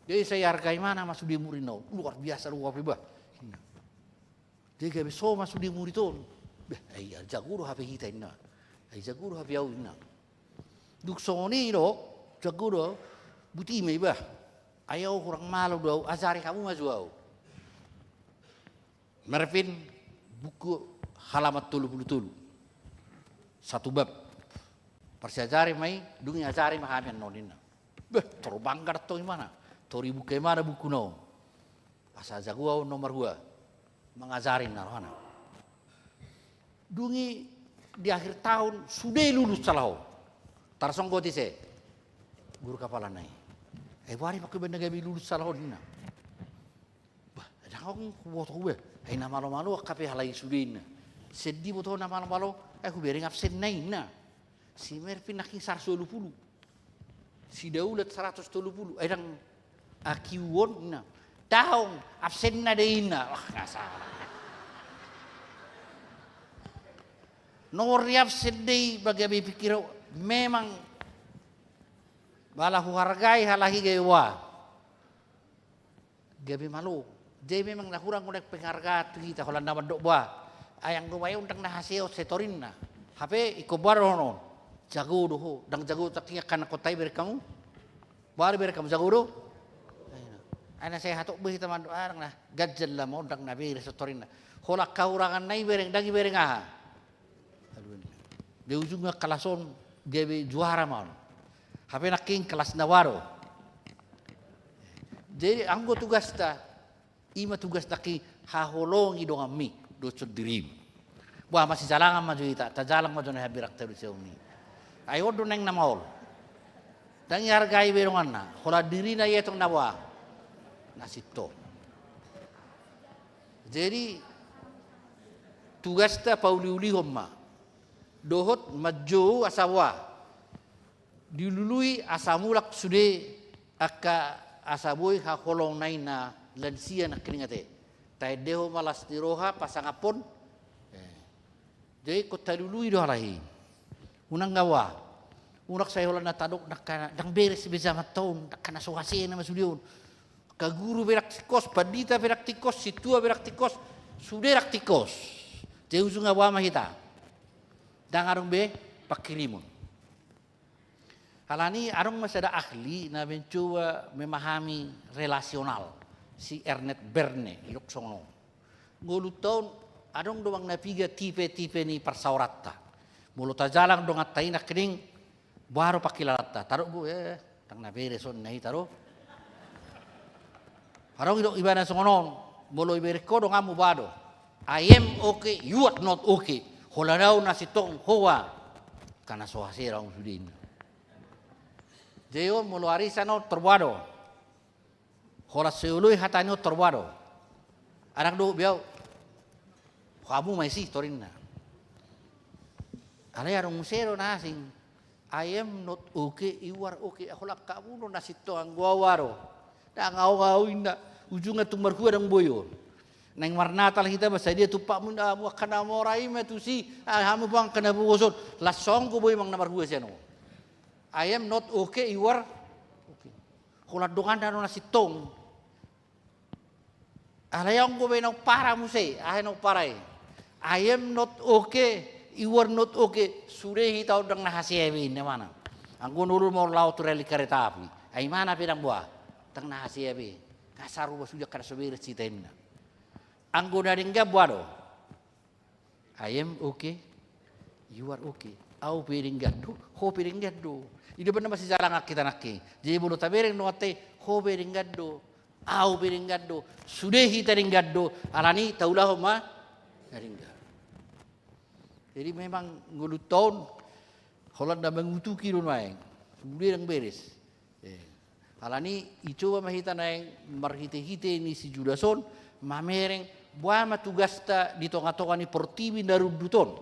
Jadi saya hargai mana masuk di murino luar biasa luar biasa. Dia gabe so masuk di muriton. Ai jakuru apa kita ina. Ai jakuru apa yau ina. Duk soni do jakuro buti me bah ayaw kurang malu daw azari kamu maju Mervin buku halamat 30 satu bab persajari mai dungi azari mahamen nonina terbang kartu mana tori buku mana buku no asa jago nomor gua mengajarin narwana dungi di akhir tahun sudah lulus salah tarsong goti se guru kapala nai. Wari pakai benda gabi lulus salah dina. Bah, jangan buat gue. Nama malu kape halai sudin. Sedih buat nama malu. Aku bering absen nai na. Si Mervin naking 120. Si Daulat 130. Dang akiwon na. Daong absen na deina. Wah nggak salah. Nori absen dei bagaimana pikir memang balahu hargai halahi gewa gabi malu jadi memang nak kurang penghargaan kita kalau nama dok bah ayang gua undang na hasil setorin na hape ikobar hono jago doho dang jago takinya kana kotai berkamu baru berkamu jago do ana saya hatok beh teman doang nah gajel lah mau undang nabi setorin na holak kaurangan nai bereng dangi bereng aha di ujungnya kalason gabi juara malu hape naking kelas nawaro. Jadi anggo tugas ta, ima tugas taki haholongi dong ami docot dirim. Wah masih jalangan maju ita, ta jalang maju na habirak taru seuni. Ayo do neng namaol. Dangi hargai berongan na, hola diri na yetong nawa. Nasito. Jadi tugas ta pauli-uli homma. Dohot maju asawa. Dilului asamulak sude aka asaboy hakolong naina lansia na keringate tay deho malas tiroha pasangapon jadi kota dilului doh lahi unang gawa unak saya holan natadok nakana dang beres beza matahun nakana sohase na masudion kaguru berak tikos padita berak tikos situa berak tikos sude rak tikos jeu sunga wa mahita dang arung be pakirimun Halani arong masih ada ahli na mencoba memahami relasional si Ernest Berne ilok songo. Ngulu tahun arong doang napiga tipe-tipe ni persaurata. Mulu tajalang dong atai nak kening baru pakilalata. Taruh bu tang na bereson nahi taruh. Arong idok ibana songonon mulu ibere ko dong amu bado. I am okay, you are not okay. Holadau nasitong hoa kana sohase raung sudin. Jeo mulu arisano terwado. Hola seului hatanyo terwado. Anak do biau. Kamu masih torinna. Ale arong musero nasing. I am not okay, you are okay. Hola kamu no nasito ang guawaro. Da ngau inda ujungnya tumbar ku adang boyo. Nang marnatal kita basa dia tupak munda mu kana morai metusi. Hamu bang kana bugosot. Lasong ko boy mang namar gue seno. I am not okay, you are okay. Kula dongan dano nasitong. Alayang ko ba para mo say, no para. I am not okay, you are not okay. Sudah hitaw dang nahasiyabi na mana. Ang gunuro mo lao to rally kareta api. Ay mana pinang buah, tang nahasiyabi. Kasaru ba sudah kada sobir cita na. Ang gunaring gabwado. I am okay, you are okay. Au piring gaddo, ho piring gaddo. Ida ba na masih jarang kita nakki. Jadi bulu tabereng no ate ho piring gaddo. Au piringgaddo sudehi taringgaddo alani taulah ma taringga. Jadi memang ngulut tahun Holanda mengutuki ron maeng kemudian beres. Alani icoba mahita naeng marhite-hite ni si Judason mamereng buama tugasta di tonga-tonga ni portibi naruduton.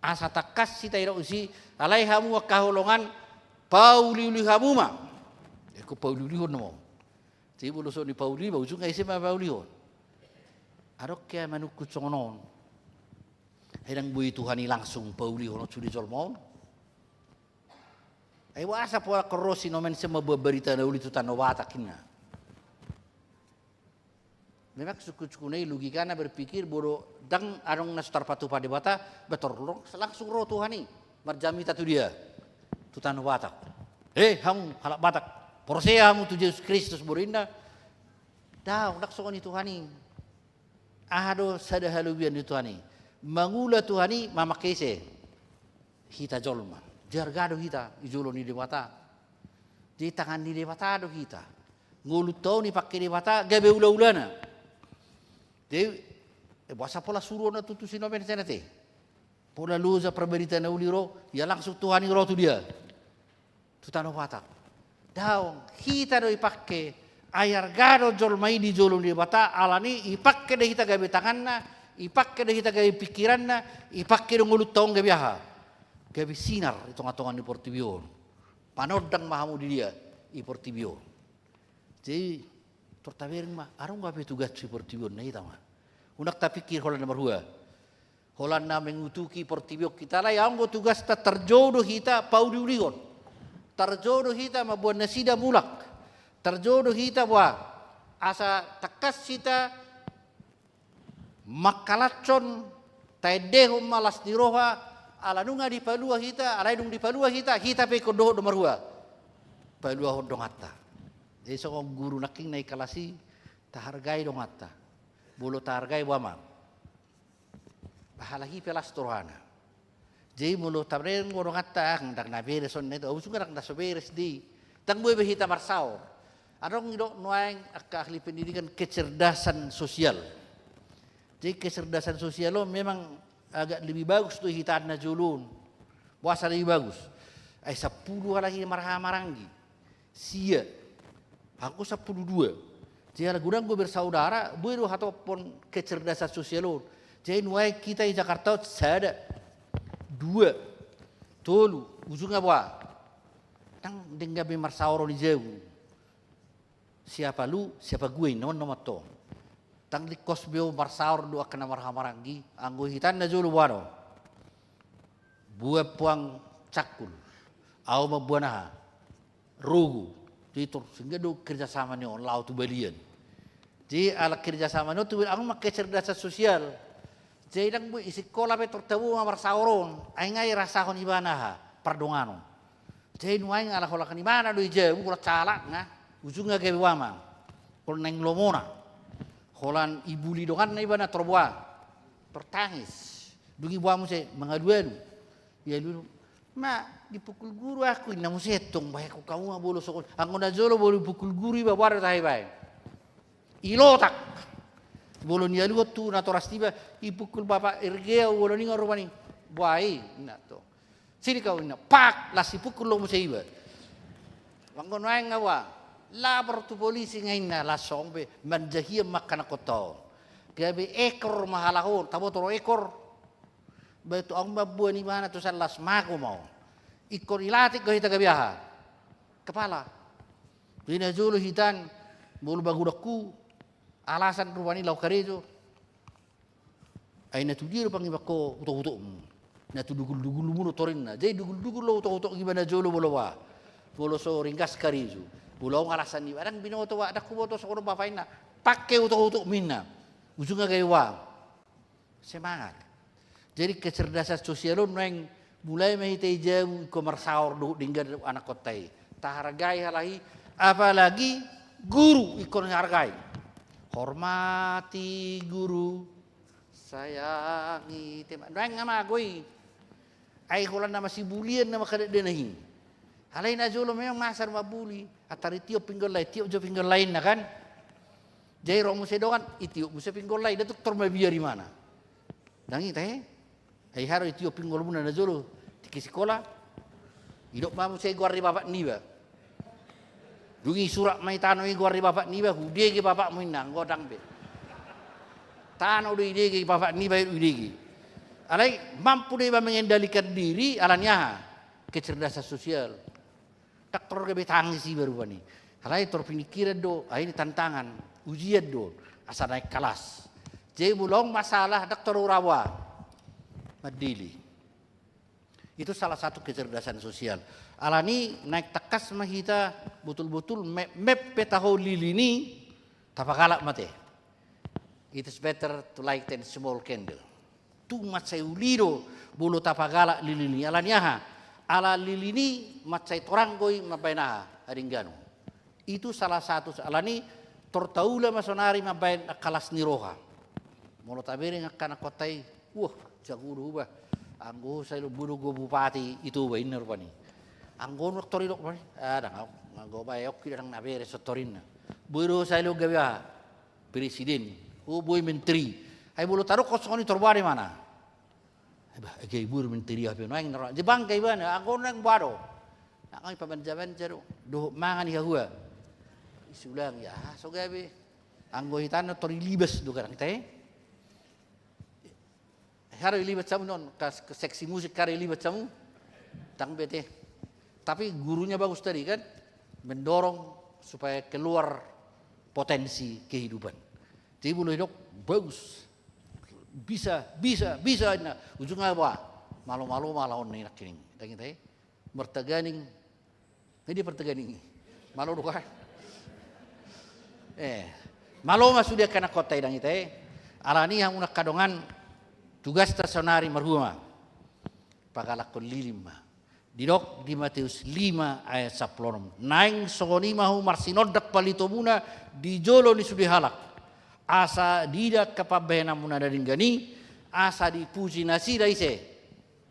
Asa takas si tairo usi alai hamu wakaholongan pauliuli hamuma. Eko pauliuli hon mo. Jadi bulu so ni Pauli bau sungai sema Pauli hon. Arok kaya manukut songonon. Hedang bui Tuhani langsung Pauli hon sudi jolmon. Ai wasa pola korosi nomen sema berita na uli tu tanowata kinna. Memang suku-suku logikana berpikir bodo dang arong nastar patu pada bata betor langsung roh Tuhani marjami tatu dia tu tanowata. Hamu halak batak. Porosea mu tu Yesus Kristus borinda. Dah nak sokoni Tuhani. Ahado sada halubian di Tuhani. Mangula Tuhani mama kese. Hita jolma. Jargado hita ijulo ni dewata. Di tangan ni dewata do hita. Ngulut tau ni pakai dewata gabe ula-ulana. Jadi bahasa pola suruh na tutusin open senate. Pola luza perberita na uliro ya langsung Tuhani roh tu dia. Tu tanah watak. Daong kita do ipakke ayar gado jolmai di jolong di bata alani ipakke de hita gabe tanganna ipakke de hita gabe pikiranna ipakke do ngulut taong gabe ha gabe sinar itonga-tongan di Portibion panodang mahamu di dia i Portibion jadi tortabereng mah arong gabe tugas di Portibion na hita mah unak ta pikir holan nomor 2 holan na mengutuki Portibion kita lah yang go tugas ta terjodoh hita paudi uligon terjodoh hita mabuan nasida mulak. Terjodoh hita buah asa takas hita makalacon taedehum malas diroha ala nunga di palua hita ala dung di palua hita pe kodoh nomor 2. Palua hodong hatta. Jadi sokong guru naking naik kalasi tahargai dong hatta. Bolo tahargai wama. Bahalahi pelas torhana. Jadi mulu tabreng gorong kata ndak na beres on neto usu ndak na beres di tang boy behita marsau arong idok nuang ahli pendidikan kecerdasan sosial. Jadi kecerdasan sosial lo memang agak lebih bagus tuh hitaan na julun puasa lebih bagus ai 10 lagi maranggi sia aku 12 jadi gurang gue bersaudara gue do hatopon kecerdasan sosial lo jadi nuang kita di Jakarta sada 2 tolu ujungnya buah tang dengar bimar sauro di jauh siapa lu siapa gue non to tang di kos beo mar saur do akan marhamaranggi anggo hitan na julu buano buah puang cakul au mabuana rugu itu sehingga do kerjasama ni on lau tu balian jadi ala kerjasama no tu ang kecerdasan sosial. Jadi dang bu isi sekolah betul tahu mamar sauron, aingai rasahon ibanaha pardongano. Jadi nuaing ala hola kan ibana do ije, bu calak nga, ujungnya ke wama. Kol neng lomona, holan ibu lidongan na ibana terbuat, tertangis. Dugi buamu se mengaduan, ya dulu, ma dipukul guru aku, namu setong, bahaya aku kamu nggak boleh sekolah. Aku na jolo boleh pukul guru iba baru tahi baik. Ilotak. Bolon ya lu tu na toras tiba ipukul bapak ergea bolon ni ngorobani buai na to sini kau na pak las ipukul lo mo seiba wangon wae ngawa labor tu polisi ngaina la sombe manjahia makana koto gabe ekor mahalahon tabo toro ekor betu ang mabuan ni mana tu salas mako mau ikor ilatik ko hita gabiaha kepala dina julu hitan bulu bagudaku alasan rupani lau karejo ay natudir pang ibako utok-utok na tudugul-dugul mo torin na jay dugul-dugul lo utok-utok gimana jolo bolowa bolo so ringkas karejo bolo alasan ni barang binoto wa dak kuboto sa kono bafain na pakai untuk mina. Ujungnya kayak wow. Semangat. Jadi kecerdasan sosial yang mulai mengitai jauh komersaur dengan anak kota. Tak hargai halahi, apalagi guru ikon hargai. Hormati guru, sayangi teman. Neng nama gue. Ay hulan nama si bulian nama kada denahi. Halai na jolo memang masar mabuli. Atari tiup pinggol lain, tiup jo pinggol lain na kan. Jai romo sedokan, itiup musa pinggol lain. Datuk termabiar di mana? Dangi teh. Ay haro itiup pinggol muna na jolo. Tiki sekolah. Hidup mamu saya guar di bapak ni ba. Dungi surat mai tano i guar di bapak ni ba. Hudie ke bapak mu inang godang be. Tano udah ide ke bapak ni ba ide ke. Alai mampu dia mengendalikan diri alanya kecerdasan sosial. Tak terlalu tangisi baru ni. Alai terpemikiran do, ini tantangan, ujian do, asal naik kelas. Jadi bulong masalah dokter urawa, madili. Itu salah satu kecerdasan sosial. Alani naik tekas mahita betul-betul map petaho lilini tapakalak mate. It is better to light a small candle. Tu macai uliro bulu tapagala lilini alanya ala lilini macai toranggoy mabainaha aringgano. Itu salah satu alani tortaula masonari mabain kalas niroha. Molo tabiri ngakana kotai wah jago ba anggo sa bulu go bupati itu ba inner pani. Anggo doktori dok pani ada nggo bayok kidang nabere sotorin. Buru sa lo gawa presiden boy menteri. Ay bulu taruh kosong ni terbari mana? Kay buru menteri apa yang nara. Jepang kay mana? Aku nang baro. Nak kay pabanjaban jero. Do mangan ni kahua. Isulang ya. So gabi. Anggo hitan tori libes do karang teh. Hari libes samu non ke seksi musik kari libes samu. Tang bete. Tapi gurunya bagus tadi kan mendorong supaya keluar potensi kehidupan. Jadi bulu hidup bagus. Bisa. Nah, ujungnya apa? Malu-malu malahon nih nak kining. Tanya teh, merteganing. Ini perteganing. Malu doa. Malu masuk dia kena kota idang teh. Alani yang unak kadongan tugas stasionari marhuma. Pagalakon lilima. Didok di Matius 5 ayat 10. Naing songoni mahu marsinodak palitomuna di jolo ni sudi halak. Asa didak kapabena muna dari gani, asa dipuji nasi daise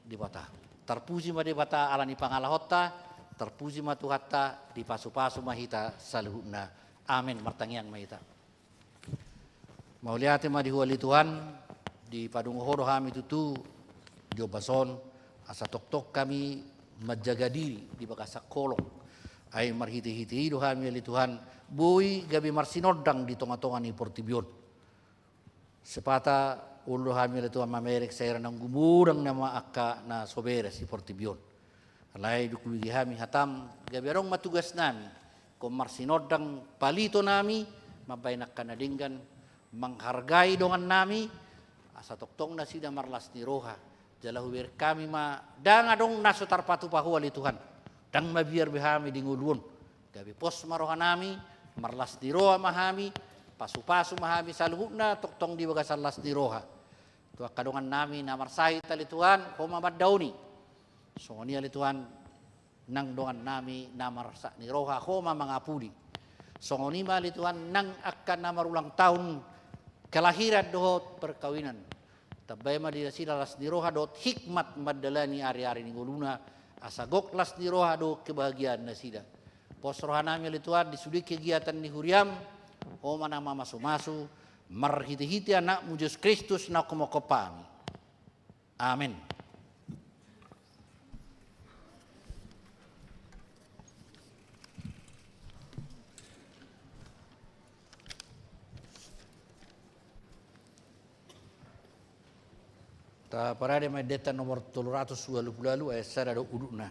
di bata. Terpuji ma di bata alani pangalahota, terpuji ma Tuhatta di pasu-pasu mahita saluhuna. Amin martangian mahita. Mauliati ma dihuali Tuhan di padung horo kami tutu di obason asa tok-tok kami menjaga diri di bakasak kolong. Ay marhiti-hiti do kami ali Tuhan. Bui gabi marsinodang di tonga-tonga ni Portibion. Sepata ulo hamil itu Amerik saya nang gumurang nama akka na sobera si Portibion. Alai dukuigi hami hatam gabi arong matugas nami. Kung marsinodang palito nami mabaynak kanadinggan menghargai dongan nami asa toktong na sida marlas ni roha. Jalahuwer kami ma dang adong nasutar patu pahu ali Tuhan. Dang mabiar behami di ngulun. Gabi pos maroha nami marlas di roha mahami, pasu-pasu mahami saluhuna, toktong di bagasan las di roha. Tua kadongan nami na marsahi tali Tuhan, koma maddauni. So ni ali Tuhan nang dongan nami na marsa ni roha, koma mangapuli. So ni ali Tuhan nang akan na marulang tahun kelahiran dohot perkawinan. Tabay ma di sila las di roha dohot hikmat madalani ari-ari ni guluna, asagok las di roha do kebahagiaan na sida. Pos rohanami ali Tuhan di sudi kegiatan ni huriam o manama masu-masu marhiti-hiti anak Yesus Kristus na kumokopami. Amin. Ta parade medeta nomor 320 ayat 1 udukna.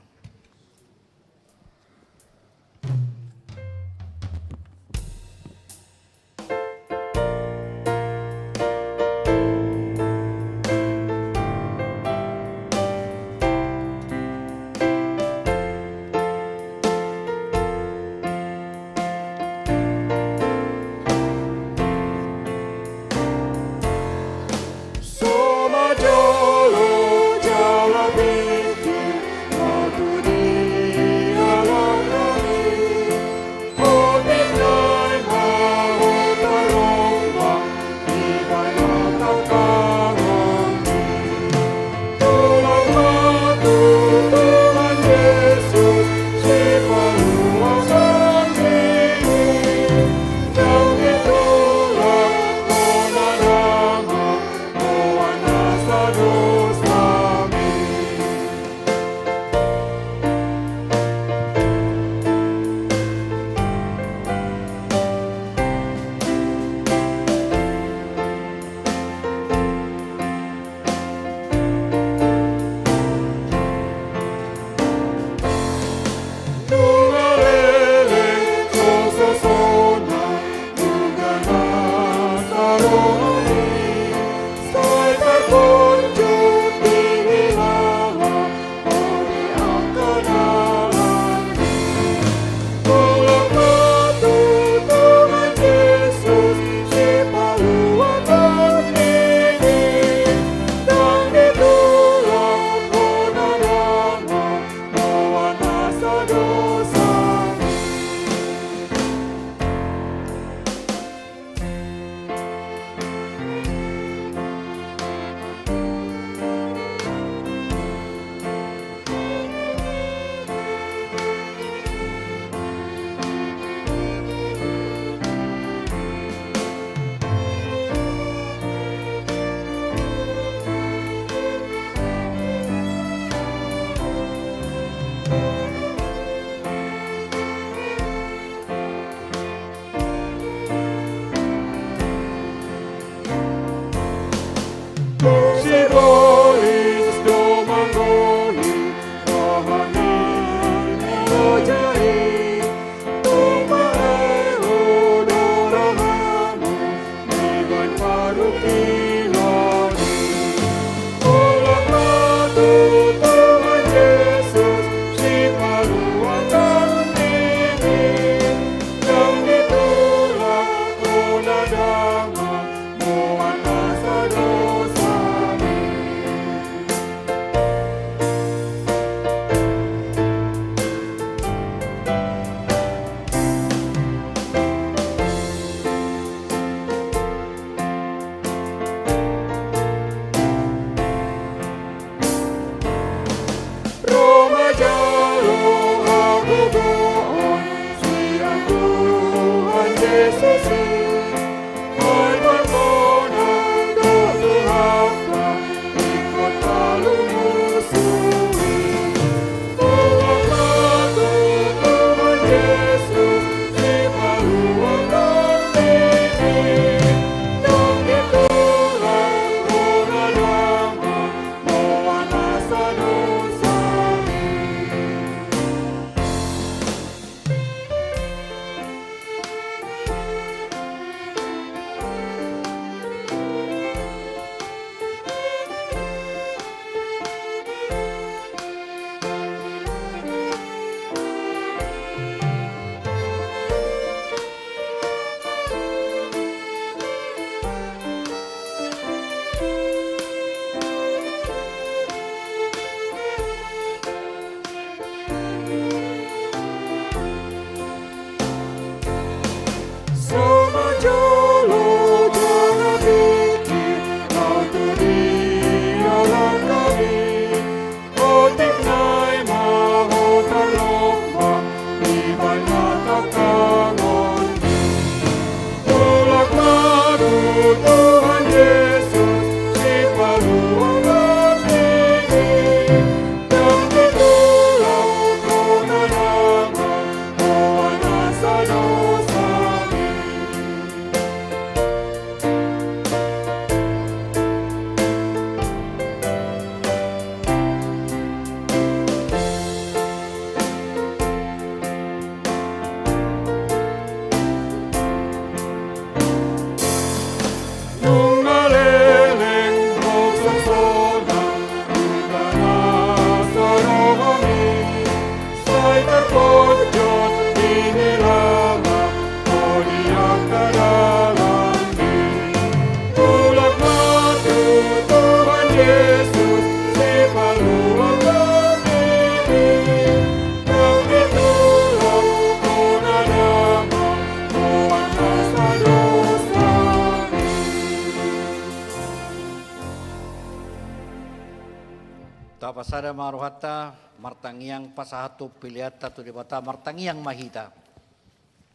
Tapasada maruhata martangiang pasahatu piliata tu debata martangiang mahita.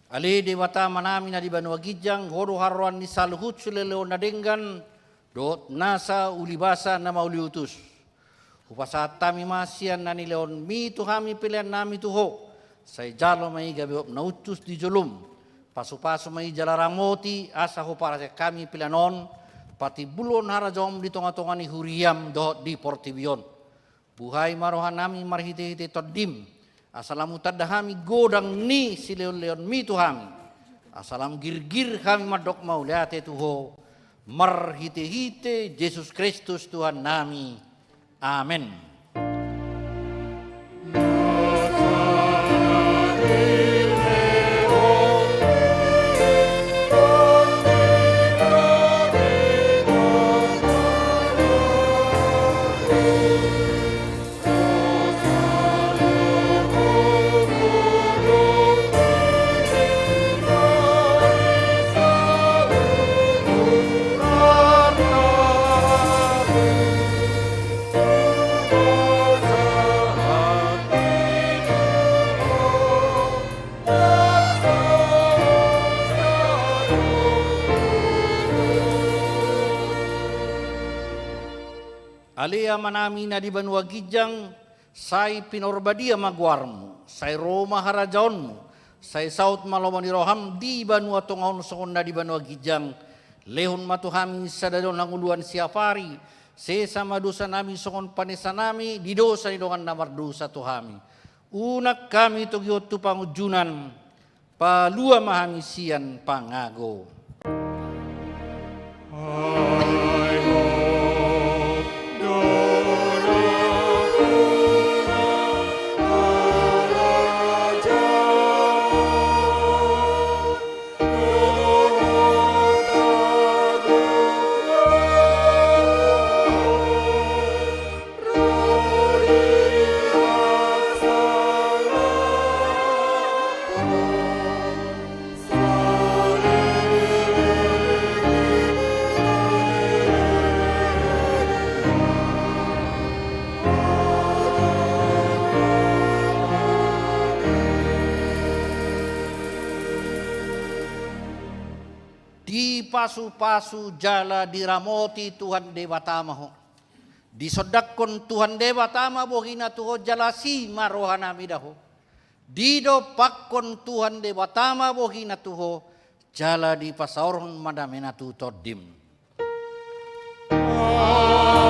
Ali debata manami na di Banua Gijang horu haruan ni saluhut suleleo nadenggan dot nasa ulibasa na mauliutus. Upasat tami masian nani leon mi tuhami pilihan nami tuho. Say jalo mai gabiop nautus di jolum. Pasu-pasu mai jalaramoti asa ho para kami pilihanon pati bulon harajom di tonga-tonga ni huriam dot di Portibion. Buhay marohan nami marhiti-hiti todim. Asalamu tadahami godang ni si leon-leon mi tuhami. Asalam gir-gir kami madok mauliate tuho. Marhiti-hiti Yesus Kristus Tuhan nami. Amin. Alia manami na di Banua Gijang, say pinorbadia magwarmu, say Roma harajaonmu, say saut malomani roham di Banua Tongaon sokon na di Banua Gijang, lehon matuhami sadadon languluan siapari, se sama dosa nami sokon panesa nami, di dosa idongan namar dosa tuhami. Unak kami tugyo tu pangujunan palua mahamisian pangago. Hai ho, dona raja, Di pasu-pasu jala diramoti Tuhan Dewata Maho. Disodakon Tuhan Dewata Ma bohina tuho jalasi marohana midaho. Dido pakkon Tuhan Dewata Ma bohina tuho jala di pasaurhon madamena tu todim. Hai